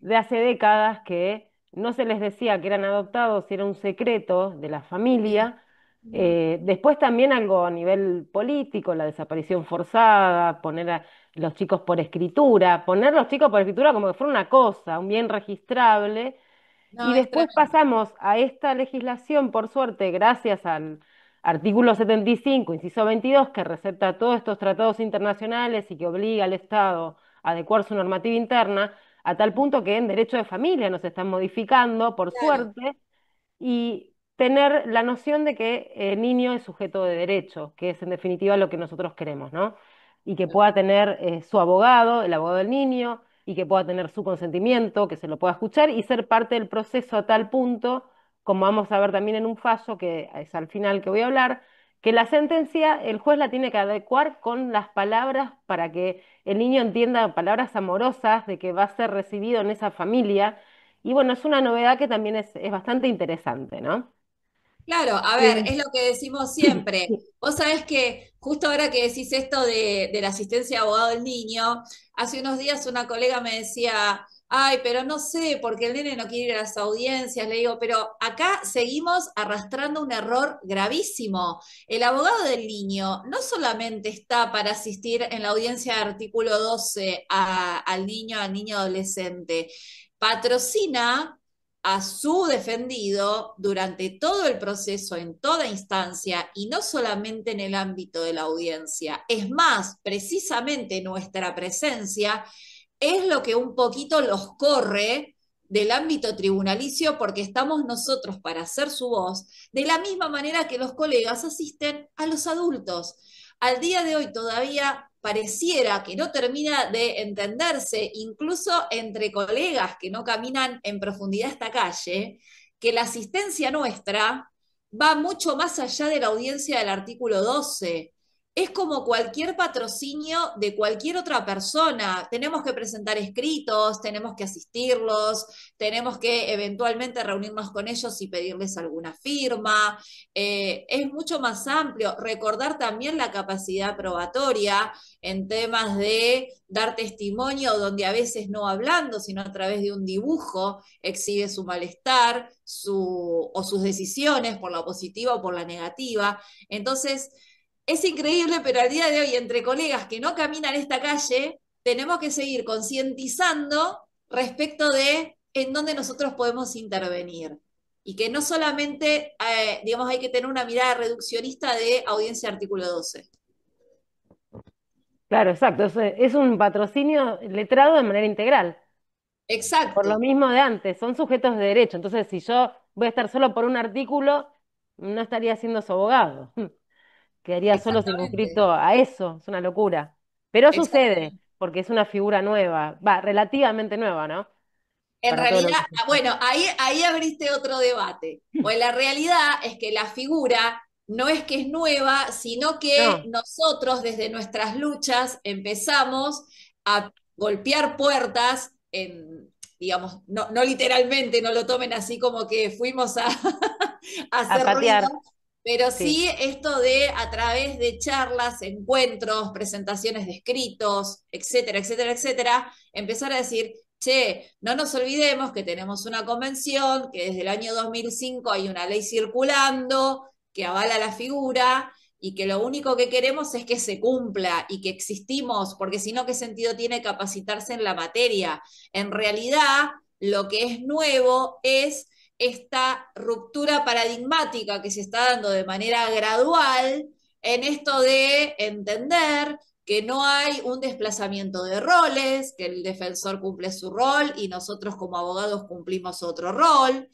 de hace décadas que no se les decía que eran adoptados, era un secreto de la Sí. familia. Después también algo a nivel político, la desaparición forzada, poner a los chicos por escritura, poner los chicos por escritura como que fuera una cosa, un bien registrable, No, y es después tremendo. pasamos a esta legislación, por suerte, gracias artículo 75, inciso 22, que recepta todos estos tratados internacionales y que obliga al Estado a adecuar su normativa interna, a tal punto que en derecho de familia nos están modificando, por Claro. suerte, y tener la noción de que el niño es sujeto de derecho, que es en definitiva lo que nosotros queremos, ¿no? Y que pueda tener su abogado, el abogado del niño, y que pueda tener su consentimiento, que se lo pueda escuchar y ser parte del proceso a tal punto, como vamos a ver también en un fallo, que es al final que voy a hablar, que la sentencia el juez la tiene que adecuar con las palabras para que el niño entienda palabras amorosas de que va a ser recibido en esa familia. Y bueno, es una novedad que también es bastante interesante, ¿no? Claro, a ver, Sí. es lo que decimos siempre. Vos sabés que justo ahora que decís esto de la asistencia de abogado del niño, hace unos días una colega me decía, ay, pero no sé, porque el nene no quiere ir a las audiencias. Le digo, pero acá seguimos arrastrando un error gravísimo. El abogado del niño no solamente está para asistir en la audiencia de artículo 12 al niño adolescente, patrocina a su defendido durante todo el proceso, en toda instancia, y no solamente en el ámbito de la audiencia. Es más, precisamente nuestra presencia es lo que un poquito los corre del ámbito tribunalicio porque estamos nosotros para hacer su voz, de la misma manera que los colegas asisten a los adultos. Al día de hoy todavía pareciera que no termina de entenderse, incluso entre colegas que no caminan en profundidad esta calle, que la asistencia nuestra va mucho más allá de la audiencia del artículo 12. Es como cualquier patrocinio de cualquier otra persona. Tenemos que presentar escritos, tenemos que asistirlos, tenemos que eventualmente reunirnos con ellos y pedirles alguna firma. Es mucho más amplio. Recordar también la capacidad probatoria en temas de dar testimonio donde a veces no hablando, sino a través de un dibujo, exhibe su malestar o sus decisiones por la positiva o por la negativa. Entonces, es increíble, pero al día de hoy, entre colegas que no caminan esta calle, tenemos que seguir concientizando respecto de en dónde nosotros podemos intervenir. Y que no solamente, digamos, hay que tener una mirada reduccionista de audiencia artículo 12. Claro, exacto. Es un patrocinio letrado de manera integral. Por lo Exacto, mismo de antes, son sujetos de derecho. Entonces, si yo voy a estar solo por un artículo, no estaría siendo su abogado. Quedaría solo exactamente, circunscrito a eso. Es una locura. Pero sucede, exactamente. porque es una figura nueva. Va, relativamente nueva, ¿no? En Para todo lo realidad, que se está. bueno, ahí abriste otro debate. Pues la realidad es que la figura no es que es nueva, sino que No, nosotros desde nuestras luchas empezamos a golpear puertas digamos, no literalmente, no lo tomen así como que fuimos a, a a hacer ruido, patear, pero sí. sí esto de a través de charlas, encuentros, presentaciones de escritos, etcétera, etcétera, etcétera, empezar a decir, che, no nos olvidemos que tenemos una convención, que desde el año 2005 hay una ley circulando que avala la figura y que lo único que queremos es que se cumpla y que existimos, porque si no, ¿qué sentido tiene capacitarse en la materia? En realidad, lo que es nuevo es esta ruptura paradigmática que se está dando de manera gradual en esto de entender que no hay un desplazamiento de roles, que el defensor cumple su rol y nosotros como abogados cumplimos otro rol.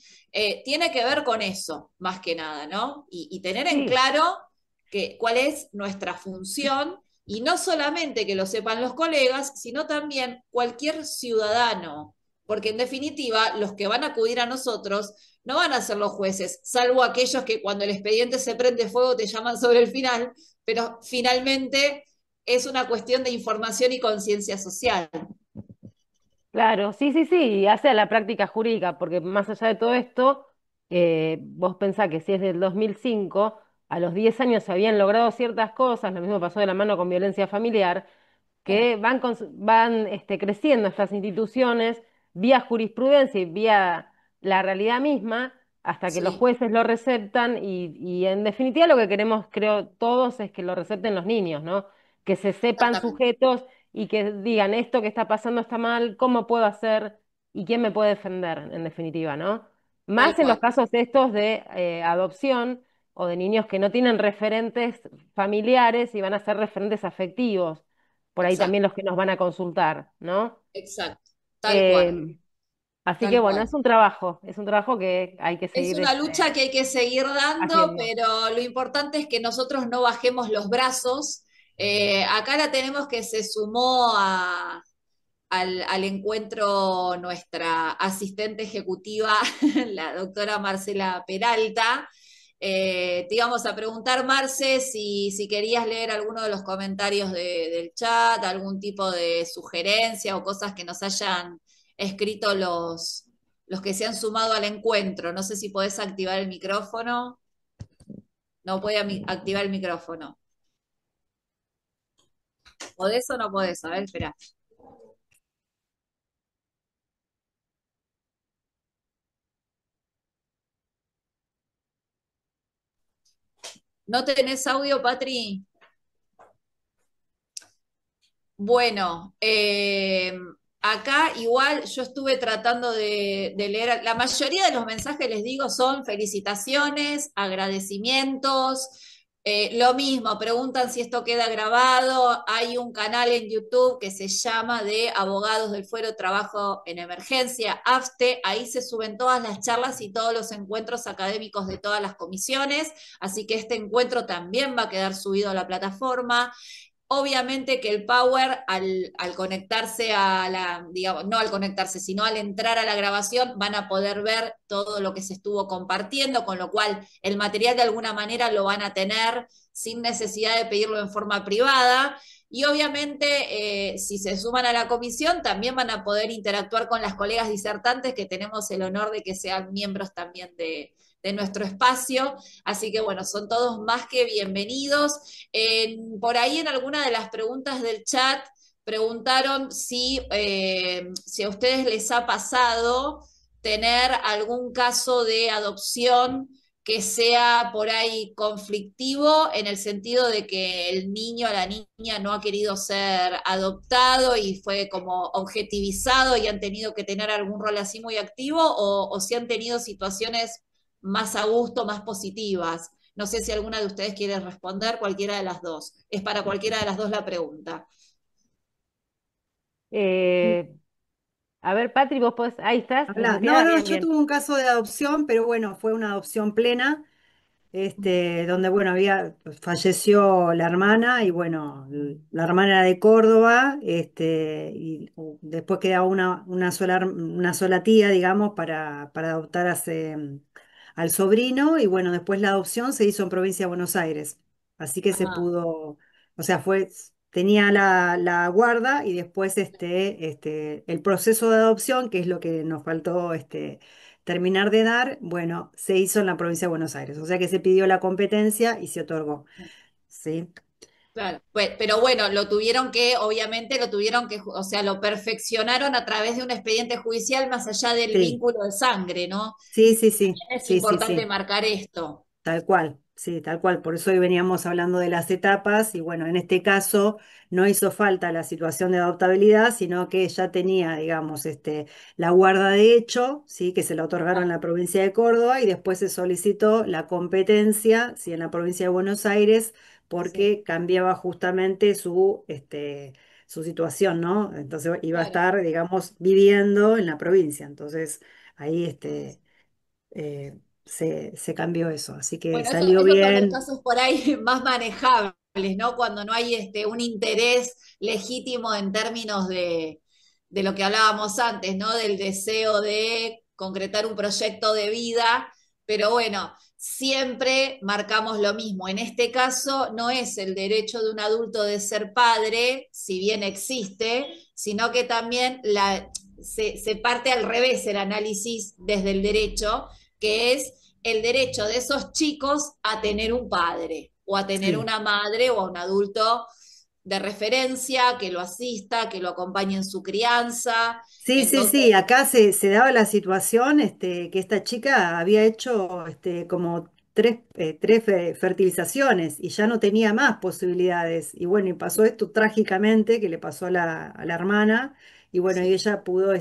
Tiene que ver con eso, más que nada, ¿no? Y tener en Sí, claro cuál es nuestra función y no solamente que lo sepan los colegas, sino también cualquier ciudadano, porque en definitiva los que van a acudir a nosotros no van a ser los jueces, salvo aquellos que cuando el expediente se prende fuego te llaman sobre el final, pero finalmente es una cuestión de información y conciencia social. claro, sí, sí, sí, y hace a la práctica jurídica, porque más allá de todo esto, vos pensás que si es del 2005, a los 10 años se habían logrado ciertas cosas, lo mismo pasó de la mano con violencia familiar, que van creciendo estas instituciones vía jurisprudencia y vía la realidad misma, hasta que los Sí, jueces lo receptan y en definitiva lo que queremos, creo, todos es que lo recepten los niños, ¿no? Que se sepan exactamente, sujetos y que digan esto que está pasando está mal, ¿cómo puedo hacer y quién me puede defender, en definitiva, ¿no? tal Más en los cual. casos estos de adopción o de niños que no tienen referentes familiares y van a ser referentes afectivos, por ahí Exacto, también los que nos van a consultar, ¿no? exacto, tal cual, Eh, Así que tal bueno, cual. es un trabajo que hay que Es seguir una lucha que hay que seguir dando, haciendo. pero lo importante es que nosotros no bajemos los brazos. Acá la tenemos que se sumó al encuentro nuestra asistente ejecutiva, la doctora Marcela Peralta. Te íbamos a preguntar, Marce, si querías leer alguno de los comentarios del chat, algún tipo de sugerencia o cosas que nos hayan escrito los que se han sumado al encuentro. No sé si podés activar el micrófono. No puede activar el micrófono. ¿Podés o no podés? A ver, espera. ¿No tenés audio, Patri? Bueno, acá igual yo estuve tratando de leer, la mayoría de los mensajes, les digo, son felicitaciones, agradecimientos, lo mismo, preguntan si esto queda grabado, hay un canal en YouTube que se llama de Abogados del Fuero Trabajo en Emergencia, AFTE, ahí se suben todas las charlas y todos los encuentros académicos de todas las comisiones, así que este encuentro también va a quedar subido a la plataforma. Obviamente que el Power, al conectarse a la, digamos, no al conectarse, sino al entrar a la grabación, van a poder ver todo lo que se estuvo compartiendo, con lo cual el material de alguna manera lo van a tener sin necesidad de pedirlo en forma privada. Y obviamente, si se suman a la comisión, también van a poder interactuar con las colegas disertantes, que tenemos el honor de que sean miembros también de nuestro espacio. Así que bueno, son todos más que bienvenidos. Por ahí en alguna de las preguntas del chat preguntaron si a ustedes les ha pasado tener algún caso de adopción que sea por ahí conflictivo en el sentido de que el niño o la niña no ha querido ser adoptado y fue como objetivizado y han tenido que tener algún rol así muy activo o si han tenido situaciones más a gusto, más positivas. No sé si alguna de ustedes quiere responder, cualquiera de las dos. Es para cualquiera de las dos la pregunta. Eh, a ver, Patri, vos podés, ahí estás, ¿me Habla. No, escuchás? no, Bien, yo bien. tuve un caso de adopción, pero bueno, fue una adopción plena. Donde, bueno, falleció la hermana y bueno, la hermana era de Córdoba, y después quedaba una sola tía, digamos, para adoptar al sobrino y bueno, después la adopción se hizo en provincia de Buenos Aires, así que se Ah, pudo, o sea, tenía la guarda y después el proceso de adopción, que es lo que nos faltó, terminar de dar, bueno, se hizo en la provincia de Buenos Aires, o sea que se pidió la competencia y se otorgó, ¿sí? claro. Pero bueno, lo tuvieron que, obviamente lo tuvieron que, o sea, lo perfeccionaron a través de un expediente judicial más allá del Sí, vínculo de sangre, ¿no? sí, sí, sí, También es sí, sí, importante sí. marcar esto. Tal cual, sí, tal cual. Por eso hoy veníamos hablando de las etapas y bueno, en este caso no hizo falta la situación de adoptabilidad, sino que ya tenía, digamos, la guarda de hecho, sí, que se la otorgaron en Ah, la provincia de Córdoba y después se solicitó la competencia, sí, en la provincia de Buenos Aires, sí, porque cambiaba justamente su situación, ¿no? Entonces iba a claro. estar, digamos, viviendo en la provincia. Entonces ahí, se cambió eso, así que Bueno, salió esos son los bien. casos por ahí más manejables, ¿no? Cuando no hay un interés legítimo en términos de lo que hablábamos antes, ¿no? Del deseo de concretar un proyecto de vida, pero bueno, siempre marcamos lo mismo. En este caso no es el derecho de un adulto de ser padre, si bien existe, sino que también se parte al revés el análisis desde el derecho, que es el derecho de esos chicos a tener un padre o a tener Sí, una madre o a un adulto de referencia que lo asista, que lo acompañe en su crianza. sí, sí, sí, Entonces, acá se daba la situación, que esta chica había hecho, como fertilizaciones y ya no tenía más posibilidades. Y bueno, y pasó esto trágicamente que le pasó a la hermana. Y bueno, y Sí. ella pudo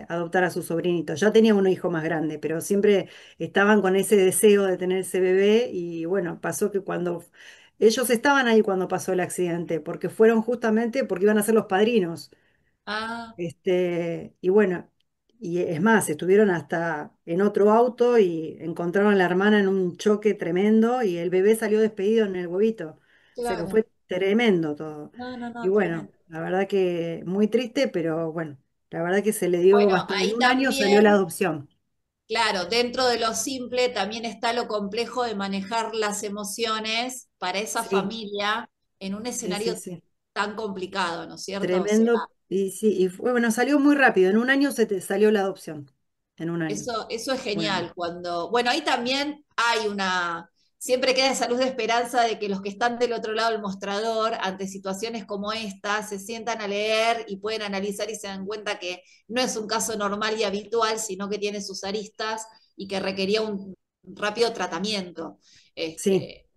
adoptar a su sobrinito. Ya tenía un hijo más grande, pero siempre estaban con ese deseo de tener ese bebé. Y bueno, pasó que cuando ellos estaban ahí cuando pasó el accidente, porque fueron justamente porque iban a ser los padrinos. Ah, Y bueno, y es más, estuvieron hasta en otro auto y encontraron a la hermana en un choque tremendo y el bebé salió despedido en el huevito. O sea que claro. fue tremendo todo. No, no, Y no, bueno, tremendo. la verdad que muy triste, pero bueno, la verdad que se le dio Bueno, bastante. En ahí un año salió la también, adopción. claro, dentro de lo simple también está lo complejo de manejar las emociones para esa Sí, familia en un sí, sí, escenario sí. tan complicado, ¿no es cierto? O sea, Tremendo. Y sí, y fue, bueno, salió muy rápido. En un año se te salió la adopción. En un año. eso es Bueno, genial. Cuando, bueno, ahí también hay siempre queda esa luz de esperanza de que los que están del otro lado del mostrador, ante situaciones como esta, se sientan a leer y pueden analizar y se dan cuenta que no es un caso normal y habitual, sino que tiene sus aristas y que requería un rápido tratamiento. sí. Este,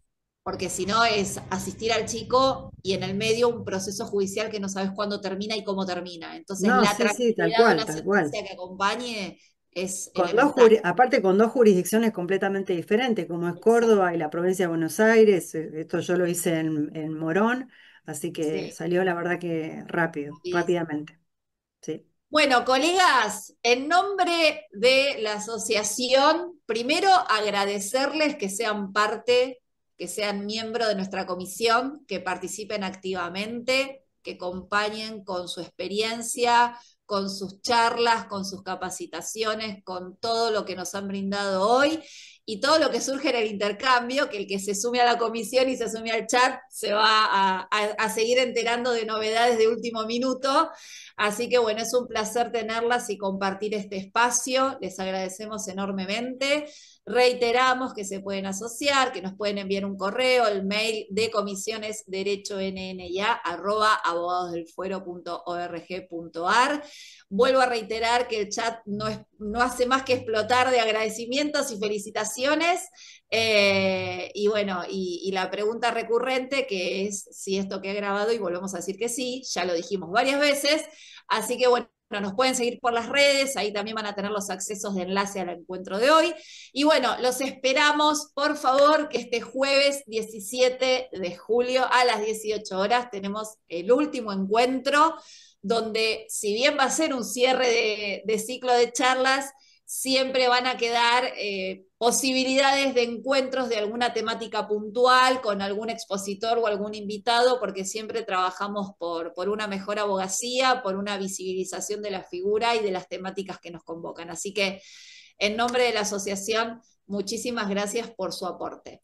porque si no es asistir al chico y en el medio un proceso judicial que no sabes cuándo termina y cómo termina. Entonces, No, la sí, sí, tal tranquilidad de cual, una tal cual. sentencia que acompañe es Con dos elemental. aparte con dos jurisdicciones completamente diferentes, como es Exacto. Córdoba y la provincia de Buenos Aires, esto yo lo hice en Morón, así que Sí, salió la verdad que rápido, rapidísimo. rápidamente. Sí, Bueno, colegas, en nombre de la asociación, primero agradecerles que sean parte, que sean miembro de nuestra comisión, que participen activamente, que acompañen con su experiencia, con sus charlas, con sus capacitaciones, con todo lo que nos han brindado hoy y todo lo que surge en el intercambio, que el que se sume a la comisión y se sume al chat se va a seguir enterando de novedades de último minuto. Así que bueno, es un placer tenerlas y compartir este espacio. Les agradecemos enormemente. Reiteramos que se pueden asociar, que nos pueden enviar un correo, el mail de comisiones derecho nnya arroba abogadosdelfuero.org.ar. Vuelvo a reiterar que el chat no hace más que explotar de agradecimientos y felicitaciones. Y bueno, y la pregunta recurrente que es si esto que he grabado, y volvemos a decir que sí, ya lo dijimos varias veces, así que bueno, nos pueden seguir por las redes, ahí también van a tener los accesos de enlace al encuentro de hoy. Y bueno, los esperamos, por favor, que este jueves 17 de julio a las 18 horas tenemos el último encuentro, donde si bien va a ser un cierre de ciclo de charlas, siempre van a quedar posibilidades de encuentros de alguna temática puntual con algún expositor o algún invitado, porque siempre trabajamos por una mejor abogacía, por una visibilización de la figura y de las temáticas que nos convocan. Así que, en nombre de la asociación, muchísimas gracias por su aporte.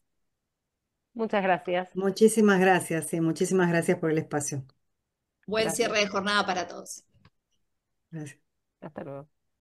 Muchas gracias. muchísimas gracias, sí, muchísimas gracias por el espacio. Buen Gracias. cierre de jornada para todos. Gracias. Hasta luego.